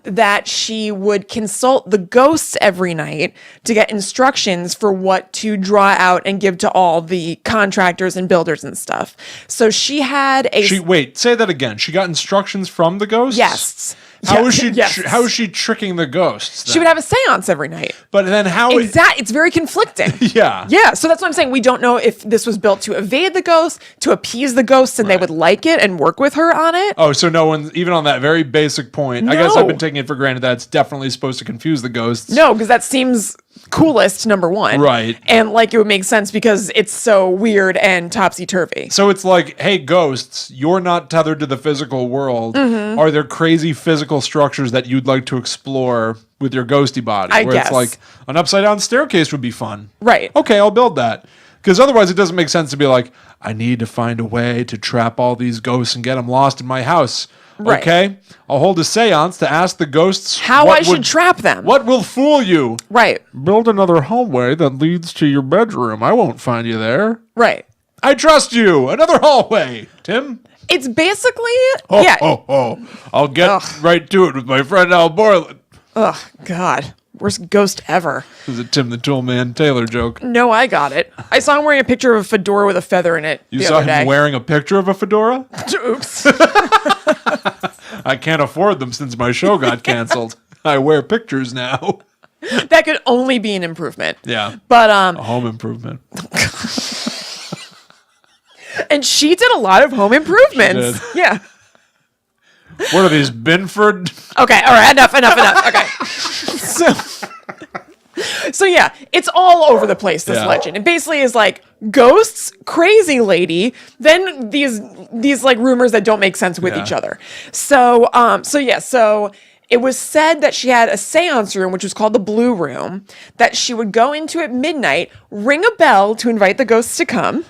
that she would consult the ghosts every night to get instructions for what to draw out and give to all the contractors and builders and stuff. So she had wait, say that again. She got instructions from the ghosts? Yes. How is she tricking the ghosts then? She would have a seance every night. But then how... It's very conflicting. Yeah. Yeah, so that's what I'm saying. We don't know if this was built to evade the ghosts, to appease the ghosts, and they would like it and work with her on it. Oh, so no one, even on that very basic point, I guess I've been taking it for granted that it's definitely supposed to confuse the ghosts. No, because that seems coolest, number one. Right. And it would make sense because it's so weird and topsy-turvy. So it's like, hey, ghosts, you're not tethered to the physical world. Mm-hmm. Are there crazy physical structures that you'd like to explore with your ghosty body? I guess. It's like an upside-down staircase would be fun. Right. Okay, I'll build that. Because otherwise it doesn't make sense to be like, I need to find a way to trap all these ghosts and get them lost in my house. Right. Okay, I'll hold a seance to ask the ghosts how I should trap them. What will fool you? Right. Build another hallway that leads to your bedroom. I won't find you there. Right. I trust you. Another hallway, Tim. It's basically... I'll get right to it with my friend Al Borland. Oh, God. Worst ghost ever. This is a Tim the Toolman Taylor joke. No, I got it. I saw him wearing a picture of a fedora with a feather in it. You saw him wearing a picture of a fedora? Oops. I can't afford them since my show got canceled. I wear pictures now. That could only be an improvement. Yeah. But a home improvement. And she did a lot of home improvements. Yeah. What are these, Binford? Okay, all right, enough. Okay. So yeah, it's all over the place, this legend. It basically is like ghosts, crazy lady, then these like rumors that don't make sense with each other. So it was said that she had a seance room, which was called the Blue Room, that she would go into at midnight, ring a bell to invite the ghosts to come,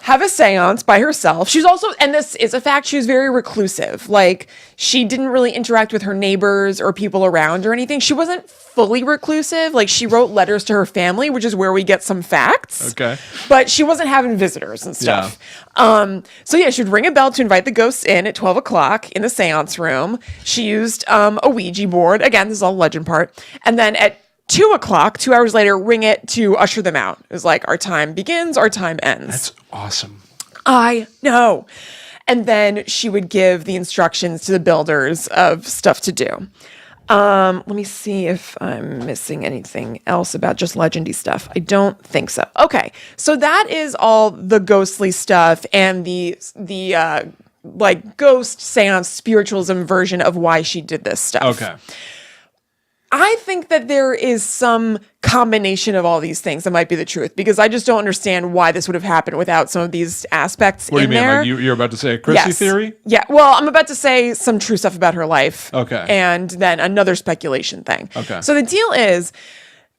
have a seance by herself. She's also, and this is a fact, she was very reclusive. Like, she didn't really interact with her neighbors or people around or anything. She wasn't fully reclusive. Like, she wrote letters to her family, which is where we get some facts. Okay. But she wasn't having visitors and stuff. Yeah. So yeah, she'd ring a bell to invite the ghosts in at 12 o'clock in the seance room. She used a Ouija board. Again, this is all legend part. And then at 2 o'clock, 2 hours later, ring it to usher them out. It was like, our time begins, our time ends. That's awesome. I know. And then she would give the instructions to the builders of stuff to do. Let me see if I'm missing anything else about just legendy stuff. I don't think so. Okay. So that is all the ghostly stuff and the like ghost seance spiritualism version of why she did this stuff. Okay. I think that there is some combination of all these things that might be the truth, because I just don't understand why this would have happened without some of these aspects in there. What do you mean? Like you're about to say a Chrissy theory? Yeah. Well, I'm about to say some true stuff about her life. Okay. And then another speculation thing. Okay. So the deal is,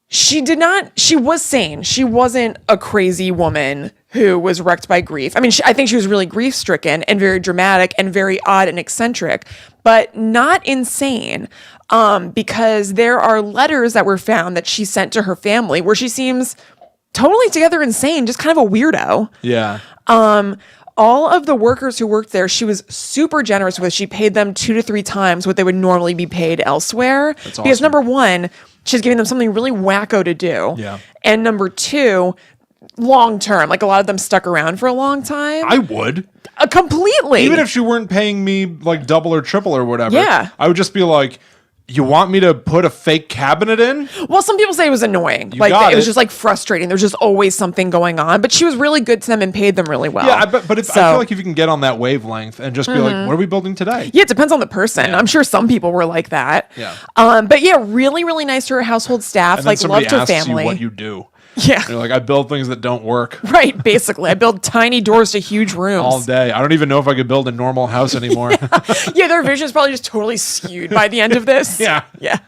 she was sane. She wasn't a crazy woman who was wrecked by grief. I mean, I think she was really grief-stricken and very dramatic and very odd and eccentric, but not insane. Because there are letters that were found that she sent to her family where she seems totally together insane, just kind of a weirdo. Yeah. All of the workers who worked there, she was super generous with. She paid them 2 to 3 times what they would normally be paid elsewhere. That's awesome. Because number one, she's giving them something really wacko to do. Yeah. And number two, long term, like a lot of them stuck around for a long time. I would. Completely. Even if she weren't paying me like double or triple or whatever. Yeah. I would just be like, you want me to put a fake cabinet in? Well, some people say it was annoying. Like it was just like frustrating. There's just always something going on. But she was really good to them and paid them really well. Yeah, but I feel like if you can get on that wavelength and just be like, what are we building today? Yeah, it depends on the person. Yeah. I'm sure some people were like that. Yeah. But yeah, really, really nice to her household staff. And like loved her family. You what you do. Yeah. You're like, I build things that don't work. Right, basically. I build tiny doors to huge rooms. All day. I don't even know if I could build a normal house anymore. Yeah, their vision is probably just totally skewed by the end of this. Yeah. Yeah.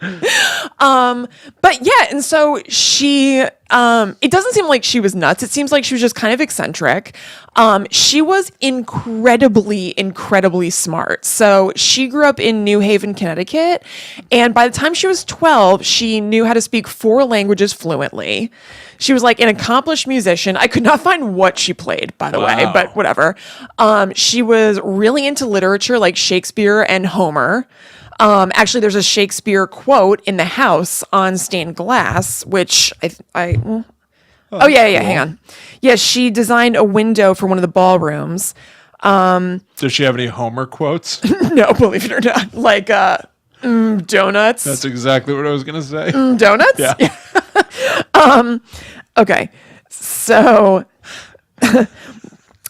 But yeah, and so she, it doesn't seem like she was nuts. It seems like she was just kind of eccentric. She was incredibly smart. So she grew up in New Haven, Connecticut. And by the time she was 12, she knew how to speak 4 languages fluently. She was like an accomplished musician. I could not find what she played, by the way, but whatever. She was really into literature like Shakespeare and Homer. Actually, there's a Shakespeare quote in the house on stained glass, which hang on. Yeah, she designed a window for one of the ballrooms. Does she have any Homer quotes? No, believe it or not. Like, donuts. That's exactly what I was going to say. Donuts? Yeah. Okay. So...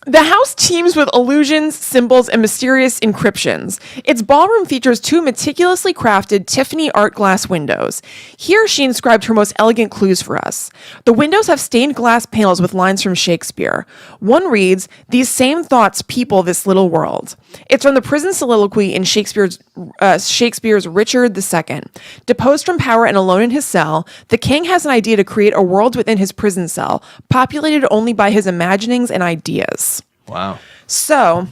The house teems with illusions, symbols, and mysterious encryptions. Its ballroom features 2 meticulously crafted Tiffany art glass windows. Here she inscribed her most elegant clues for us. The windows have stained glass panels with lines from Shakespeare. One reads, "These same thoughts people this little world." It's from the prison soliloquy in Shakespeare's Richard II. Deposed from power and alone in his cell, the king has an idea to create a world within his prison cell, populated only by his imaginings and ideas. Wow. So,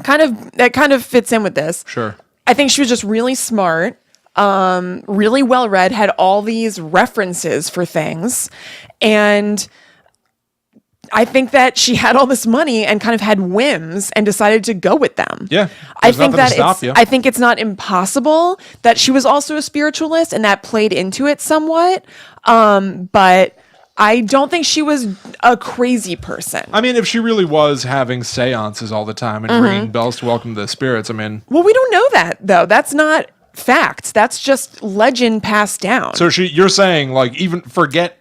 that kind of fits in with this. Sure. I think she was just really smart, really well read, had all these references for things, and I think that she had all this money and kind of had whims and decided to go with them. Yeah. I think it's not impossible that she was also a spiritualist and that played into it somewhat. But I don't think she was a crazy person. I mean, if she really was having seances all the time and ringing bells to welcome the spirits, I mean... Well, we don't know that, though. That's not fact. That's just legend passed down. So you're saying, like, even forget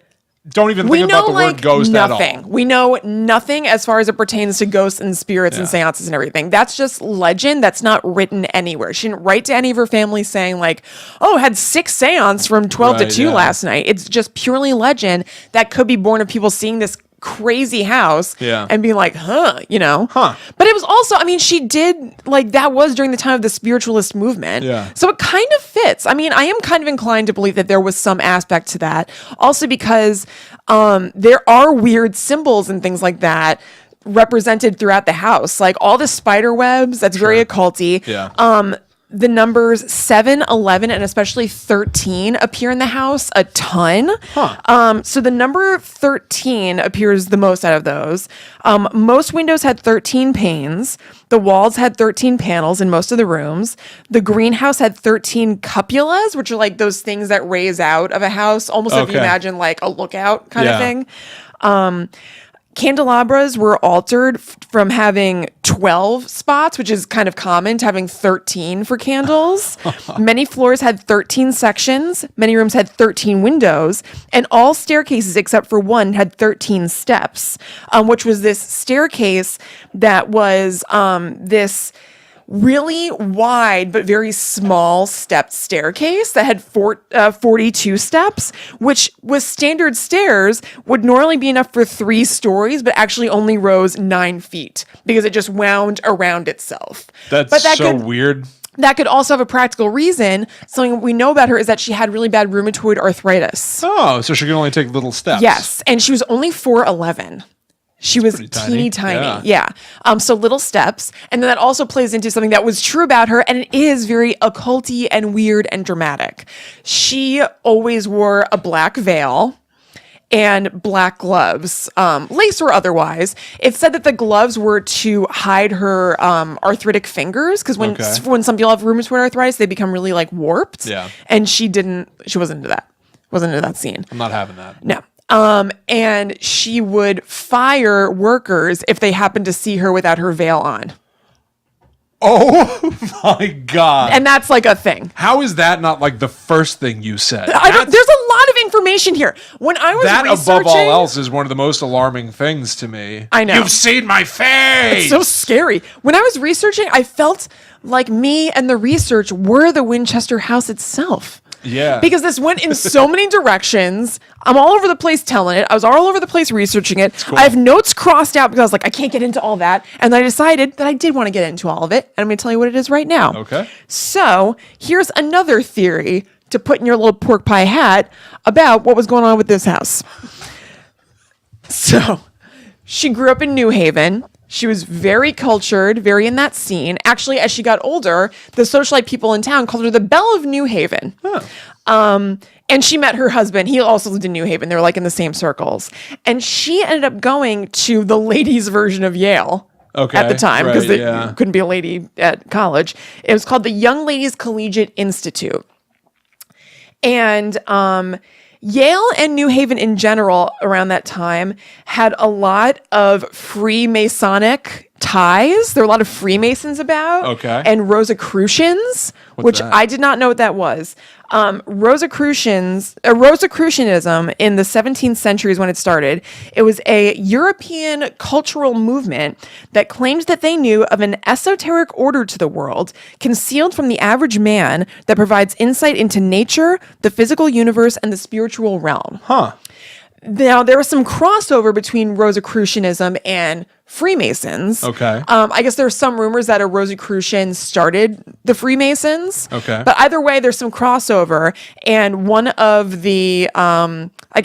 don't even think about the word ghost nothing. at all. We know nothing as far as it pertains to ghosts and spirits and seances and everything. That's just legend. That's not written anywhere. She didn't write to any of her family saying like, oh, had 6 seance from 12 to 2 last night. It's just purely legend that could be born of people seeing this crazy house and being like, But it was also, I mean, she did, like, that was during the time of the spiritualist movement. So it kind of fits. I mean, I am kind of inclined to believe that there was some aspect to that. Also because there are weird symbols and things like that represented throughout the house. Like all the spider webs, that's very occulty. The numbers 7, 11, and especially 13 appear in the house a ton. So the number 13 appears the most out of those. Most windows had 13 panes. The walls had 13 panels in most of the rooms. The greenhouse had 13 cupolas, which are like those things that raise out of a house, almost if you imagine like a lookout kind of thing. Candelabras were altered from having 12 spots, which is kind of common, to having 13 for candles. Many floors had 13 sections. Many rooms had 13 windows. And all staircases, except for one, had 13 steps, which was this staircase that was this really wide but very small stepped staircase that had 42 steps, which with standard stairs would normally be enough for 3 stories, but actually only rose 9 feet because it just wound around itself. That's so weird. That could also have a practical reason. Something we know about her is that she had really bad rheumatoid arthritis. Oh, so she could only take little steps. Yes, and she was only 4'11". She was teeny tiny. Yeah. So little steps. And then that also plays into something that was true about her. And it is very occulty and weird and dramatic. She always wore a black veil and black gloves, lace or otherwise. It said that the gloves were to hide her arthritic fingers. Because when some people have rheumatoid arthritis, they become really like warped. Yeah. And she wasn't into that. Wasn't into that scene. I'm not having that. No. And she would fire workers if they happened to see her without her veil on. Oh my God. And that's like a thing. How is that not like the first thing you said? There's a lot of information here. When I was researching, above all else is one of the most alarming things to me. I know. You've seen my face. It's so scary. When I was researching, I felt like me and the research were the Winchester house itself. Yeah. Because this went in so many directions. I'm all over the place telling it. I was all over the place researching it. Cool. I have notes crossed out because I was like, I can't get into all that. And I decided that I did want to get into all of it. And I'm going to tell you what it is right now. Okay. So here's another theory to put in your little pork pie hat about what was going on with this house. So she grew up in New Haven. She was very cultured, very in that scene. Actually, as she got older, the socialite people in town called her the Belle of New Haven. And she met her husband. He also lived in New Haven. They were like in the same circles. And she ended up going to the ladies' version of Yale at the time because couldn't be a lady at college. It was called the Young Ladies Collegiate Institute. And Yale and New Haven in general around that time had a lot of Freemasonic ties. There were a lot of Freemasons about. And Rosicrucians, which I did not know what that was. Rosicrucianism in the 17th century is when it started. It was a European cultural movement that claimed that they knew of an esoteric order to the world, concealed from the average man, that provides insight into nature, the physical universe, and the spiritual realm. Now, there was some crossover between Rosicrucianism and Freemasons. I guess there's some rumors that a Rosicrucian started the Freemasons. But either way, there's some crossover. And one of the,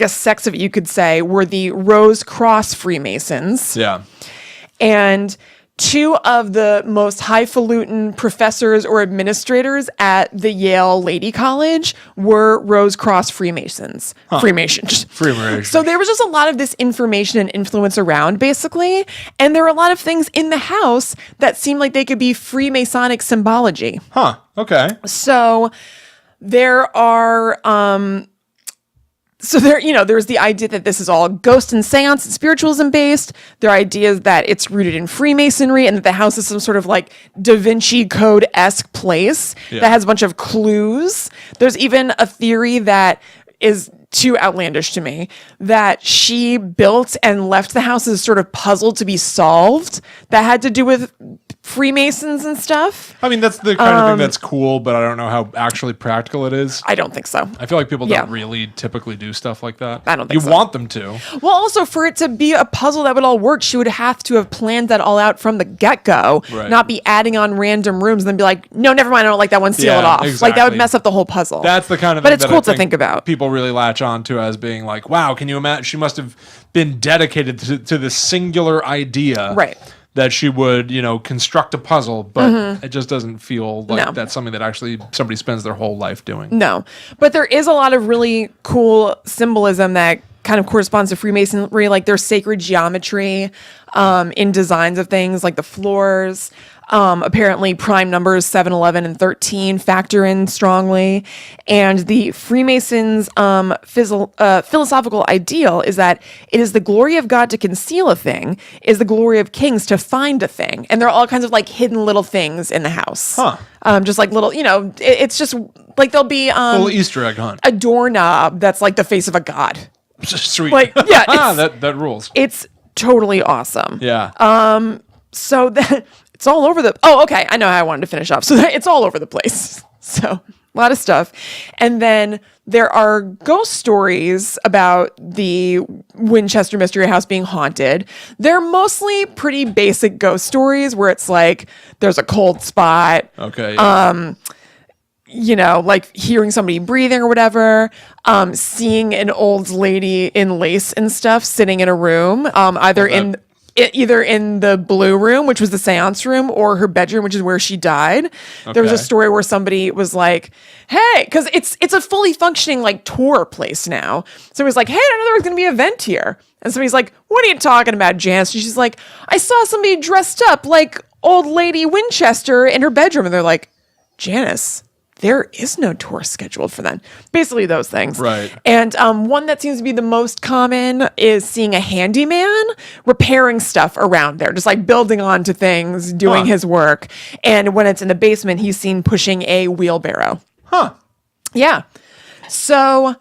sects of it, you could say, were the Rose Cross Freemasons. And 2 of the most highfalutin professors or administrators at the Yale Lady College were Rose Cross Freemasons. Freemasons. So there was just a lot of this information and influence around, basically. And there were a lot of things in the house that seemed like they could be Freemasonic symbology. So there are... there's the idea that this is all ghost and seance and spiritualism based. There are ideas that it's rooted in Freemasonry and that the house is some sort of like Da Vinci Code-esque place that has a bunch of clues. There's even a theory that is too outlandish to me, that she built and left the house as a sort of puzzle to be solved that had to do with Freemasons and stuff. I mean, that's the kind of thing that's cool, but I don't know how actually practical it is. I don't think so. I feel like people don't really typically do stuff like that. I don't think so. You want them to. Well, also, for it to be a puzzle that would all work, she would have to have planned that all out from the get-go, not be adding on random rooms and then be like, no, never mind, I don't like that one, seal it off. Exactly. Like, that would mess up the whole puzzle. That's the kind of but thing it's that cool to think about. People really latch on to as being like, wow, can you imagine? She must have been dedicated to this singular idea. Right. That she would, construct a puzzle, but it just doesn't feel like that's something that actually somebody spends their whole life doing. No. But there is a lot of really cool symbolism that kind of corresponds to Freemasonry, like their sacred geometry in designs of things, like the floors. Apparently prime numbers 7, 11, and 13 factor in strongly. And the Freemasons' philosophical ideal is that it is the glory of God to conceal a thing, is the glory of kings to find a thing. And there are all kinds of like hidden little things in the house. Just like little, it's just like there'll be little Easter egg hunt. A doorknob that's like the face of a god. Sweet. Like, yeah. that rules. It's totally awesome. Yeah. So that it's all over the. Oh, okay. I know how I wanted to finish off. So it's all over the place. So a lot of stuff. And then there are ghost stories about the Winchester Mystery House being haunted. They're mostly pretty basic ghost stories where it's like there's a cold spot. Okay. Yeah. Like hearing somebody breathing or whatever, seeing an old lady in lace and stuff sitting in a room, either in the blue room, which was the seance room, or her bedroom, which is where she died. Okay. There was a story where somebody was like, hey, because it's a fully functioning like tour place now. So it was like, hey, I didn't know there was going to be an event here. And somebody's like, what are you talking about, Janice? And she's like, I saw somebody dressed up like old lady Winchester in her bedroom. And they're like, Janice, there is no tour scheduled for them. Basically those things. Right. And one that seems to be the most common is seeing a handyman repairing stuff around there, just like building onto things, doing his work. And when it's in the basement, he's seen pushing a wheelbarrow. Yeah. So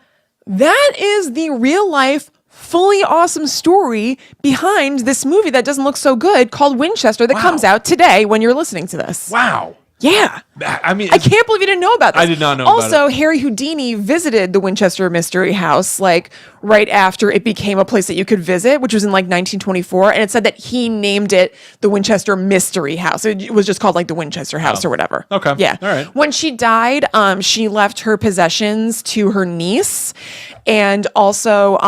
that is the real life, fully awesome story behind this movie that doesn't look so good called Winchester that comes out today when you're listening to this. Wow. Yeah. I mean, I can't believe you didn't know about this. I did not know also, about it. Harry Houdini visited the Winchester Mystery House like right after it became a place that you could visit, which was in like 1924. And it said that he named it the Winchester Mystery House. It was just called like the Winchester House or whatever. Okay. Yeah. All right. When she died, she left her possessions to her niece and also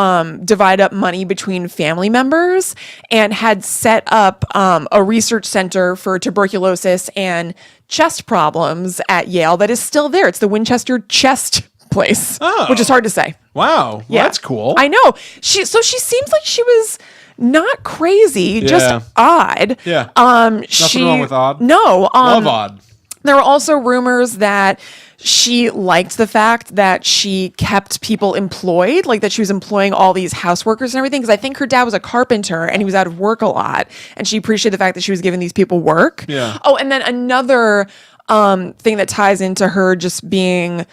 divided up money between family members and had set up a research center for tuberculosis and chest problems at Yale that is still there. It's the Winchester Chest Place, which is hard to say. Wow. Well, Yeah. that's cool. I know. She seems like she was not crazy, just odd. Yeah. Nothing wrong with odd. No. Love odd. There were also rumors that she liked the fact that she kept people employed, like that she was employing all these house workers and everything. Because I think her dad was a carpenter and he was out of work a lot. And she appreciated the fact that she was giving these people work. Yeah. Oh, and then another thing that ties into her just being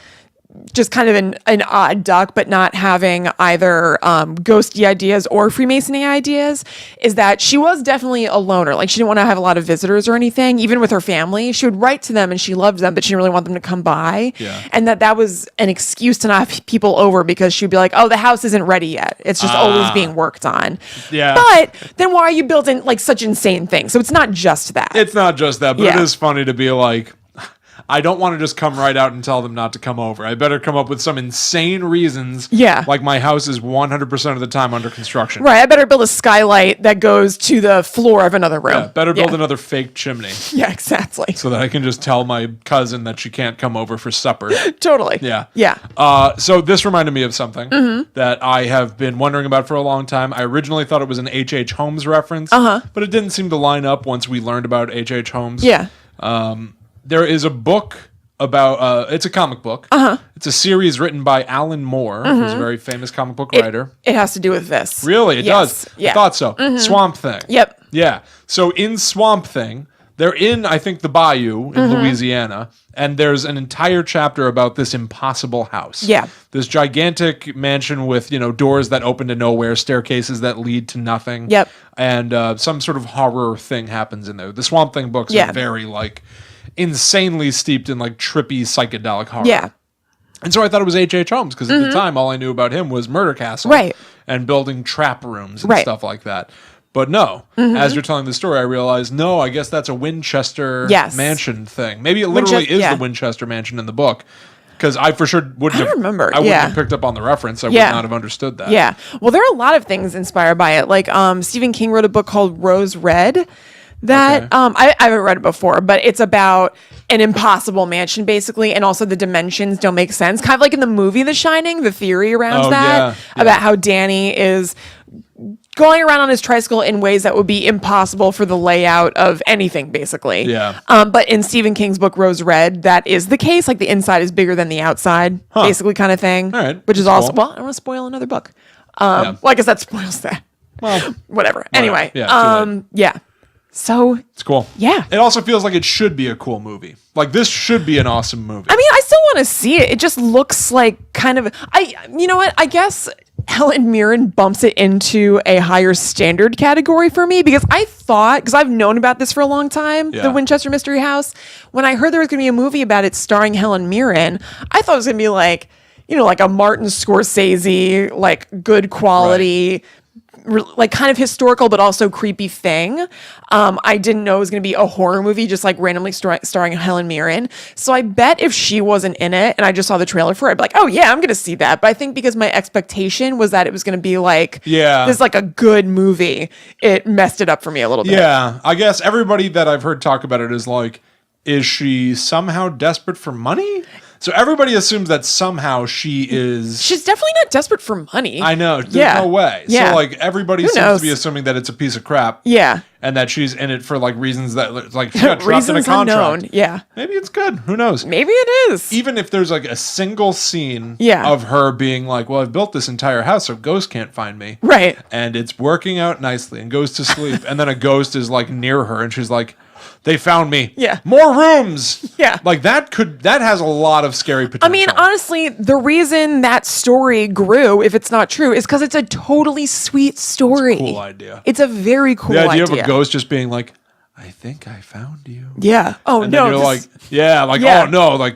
just kind of an odd duck, but not having either ghosty ideas or Freemasonry ideas, is that she was definitely a loner. Like she didn't want to have a lot of visitors or anything, even with her family. She would write to them and she loved them, but she didn't really want them to come by. Yeah. And that was an excuse to not have people over because she'd be like, oh, the house isn't ready yet. It's just always being worked on. Yeah. But then why are you building like such insane things? So it's not just that. It's not just that, but it Yeah. is funny to be like, I don't want to just come right out and tell them not to come over. I better come up with some insane reasons. Yeah. Like my house is 100% of the time under construction. Right. I better build a skylight that goes to the floor of another room. Yeah, better build another fake chimney Yeah, exactly. so that I can just tell my cousin that she can't come over for supper. Totally. Yeah. Yeah. So this reminded me of something that I have been wondering about for a long time. I originally thought it was an H.H. Holmes reference, but it didn't seem to line up once we learned about H.H. Holmes. Yeah. There is a book about, it's a comic book. It's a series written by Alan Moore, who's a very famous comic book writer. It has to do with this. Really? It Yes. does? Yeah. I thought so. Swamp Thing. Yep. Yeah. So in Swamp Thing, They're in, I think, the bayou in Louisiana, and there's an entire chapter about this impossible house. Yeah. This gigantic mansion with, doors that open to nowhere, staircases that lead to nothing. Yep. And some sort of horror thing happens in there. The Swamp Thing books are very, insanely steeped in, trippy psychedelic horror. Yeah. And so I thought it was H.H. Holmes, because at the time, all I knew about him was Murder Castle. Right. And building trap rooms and stuff like that. But no, as you're telling the story, I realized, no, I guess that's a Winchester mansion thing. Maybe it literally is the Winchester mansion in the book. Because I for sure wouldn't have remember. I wouldn't have picked up on the reference. I would not have understood that. Yeah. Well, there are a lot of things inspired by it. Like Stephen King wrote a book called Rose Red that I haven't read it before, but it's about an impossible mansion basically, and also the dimensions don't make sense. Kind of like in the movie The Shining, the theory around that about how Danny is going around on his tricycle in ways that would be impossible for the layout of anything, basically. Yeah. But in Stephen King's book, Rose Red, that is the case. Like the inside is bigger than the outside, basically kind of thing. All right. Which is also, well, I don't want to spoil another book. Well, I guess that spoils that. Well, whatever. Anyway. Yeah. So it's cool. Yeah. It also feels like it should be a cool movie. Like this should be an awesome movie. I mean, I still want to see it. It just looks like kind of, you know what? I guess Helen Mirren bumps it into a higher standard category for me, because because I've known about this for a long time, the Winchester Mystery House. When I heard there was going to be a movie about it starring Helen Mirren, I thought it was going to be like, like a Martin Scorsese, like good quality, like kind of historical but also creepy thing. I didn't know it was going to be a horror movie just like randomly starring Helen Mirren. So I bet if she wasn't in it and I just saw the trailer for it, I'd be like, oh yeah, I'm going to see that. But I think because my expectation was that it was going to be like, this is like a good movie, it messed it up for me a little bit. Yeah, I guess everybody that I've heard talk about it is like, is she somehow desperate for money? So everybody assumes that somehow she is... She's definitely not desperate for money. I know. There's no way. Yeah. So, everybody seems to be assuming that it's a piece of crap. Yeah. And that she's in it for, reasons that, she got dropped in a contract. Unknown. Yeah. Maybe it's good. Who knows? Maybe it is. Even if there's, a single scene of her being like, well, I've built this entire house so ghosts can't find me. Right. And it's working out nicely and goes to sleep. And then a ghost is, near her and she's like... They found me. Yeah. More rooms. Yeah. That has a lot of scary potential. I mean, honestly, the reason that story grew, if it's not true, is because it's a totally sweet story. It's a cool idea. It's a very cool idea. The idea of a ghost just being like, I think I found you. Yeah. Oh, and no. Then you're oh, no,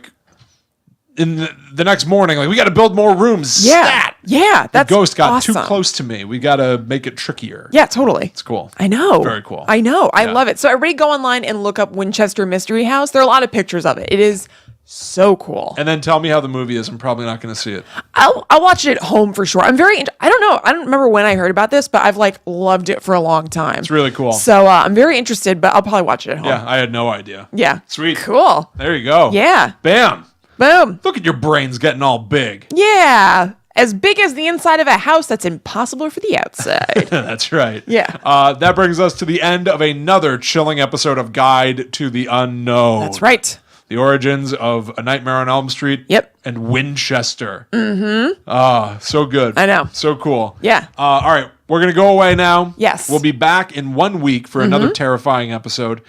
in the next morning, we got to build more rooms. Yeah. Stat! Yeah. That's the ghost got awesome. too close to me. We got to make it trickier. Yeah, totally. It's cool. I know. Very cool. I know. I love it. So everybody go online and look up Winchester Mystery House. There are a lot of pictures of it. It is so cool. And then tell me how the movie is. I'm probably not going to see it. I'll watch it at home for sure. I don't know. I don't remember when I heard about this, but I've loved it for a long time. It's really cool. So I'm very interested, but I'll probably watch it at home. Yeah, I had no idea. Yeah. Sweet. Cool. There you go. Yeah. Bam. Boom. Look at your brains getting all big. Yeah. As big as the inside of a house that's impossible for the outside. That's right. Yeah. That brings us to the end of another chilling episode of Guide to the Unknown. That's right. The origins of A Nightmare on Elm Street. Yep. And Winchester. Mm-hmm. So good. I know. So cool. Yeah. All right. We're going to go away now. Yes. We'll be back in 1 week for another terrifying episode.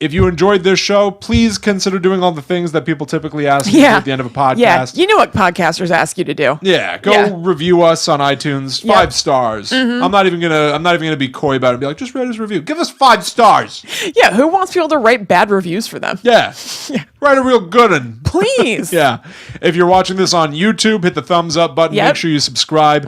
If you enjoyed this show, please consider doing all the things that people typically ask you to do at the end of a podcast. Yeah, you know what podcasters ask you to do. Yeah, go review us on iTunes. 5 stars. I'm not even gonna be coy about it and be like, just write us a review. Give us 5 stars. Yeah, who wants people to write bad reviews for them? Yeah. Write a real good one. Please. Yeah. If you're watching this on YouTube, hit the thumbs up button. Make sure you subscribe.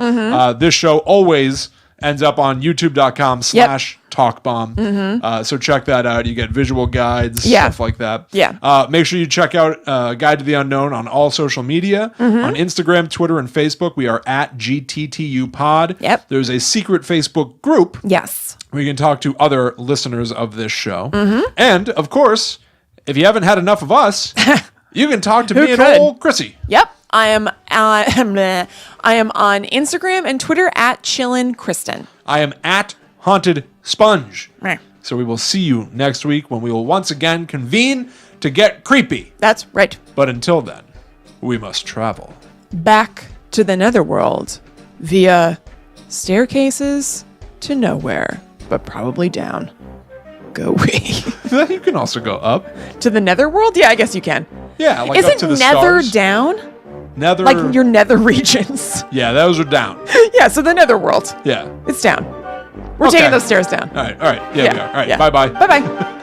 This show always ends up on youtube.com/talkbomb. So check that out. You get visual guides, stuff like that. Yeah. Make sure you check out Guide to the Unknown on all social media. On Instagram, Twitter, and Facebook, we are at GTTUpod. Yep. There's a secret Facebook group. Yes. Where you can talk to other listeners of this show. And, of course, if you haven't had enough of us, you can talk to me and old Chrissy. Yep. I am on Instagram and Twitter at ChillinKristen. I am at Haunted Sponge. Meh. So we will see you next week when we will once again convene to get creepy. That's right. But until then, we must travel back to the netherworld via staircases to nowhere, but probably down. go we? You can also go up. To the netherworld? Yeah, I guess you can. Yeah, like Isn't up to the nether stars. down? Nether. Like your nether regions. Yeah, those are down. Yeah, so the netherworld. Yeah. It's down. We're Okay. taking those stairs down. All right. Yeah, we are. All right. yeah. Bye-bye. Bye-bye.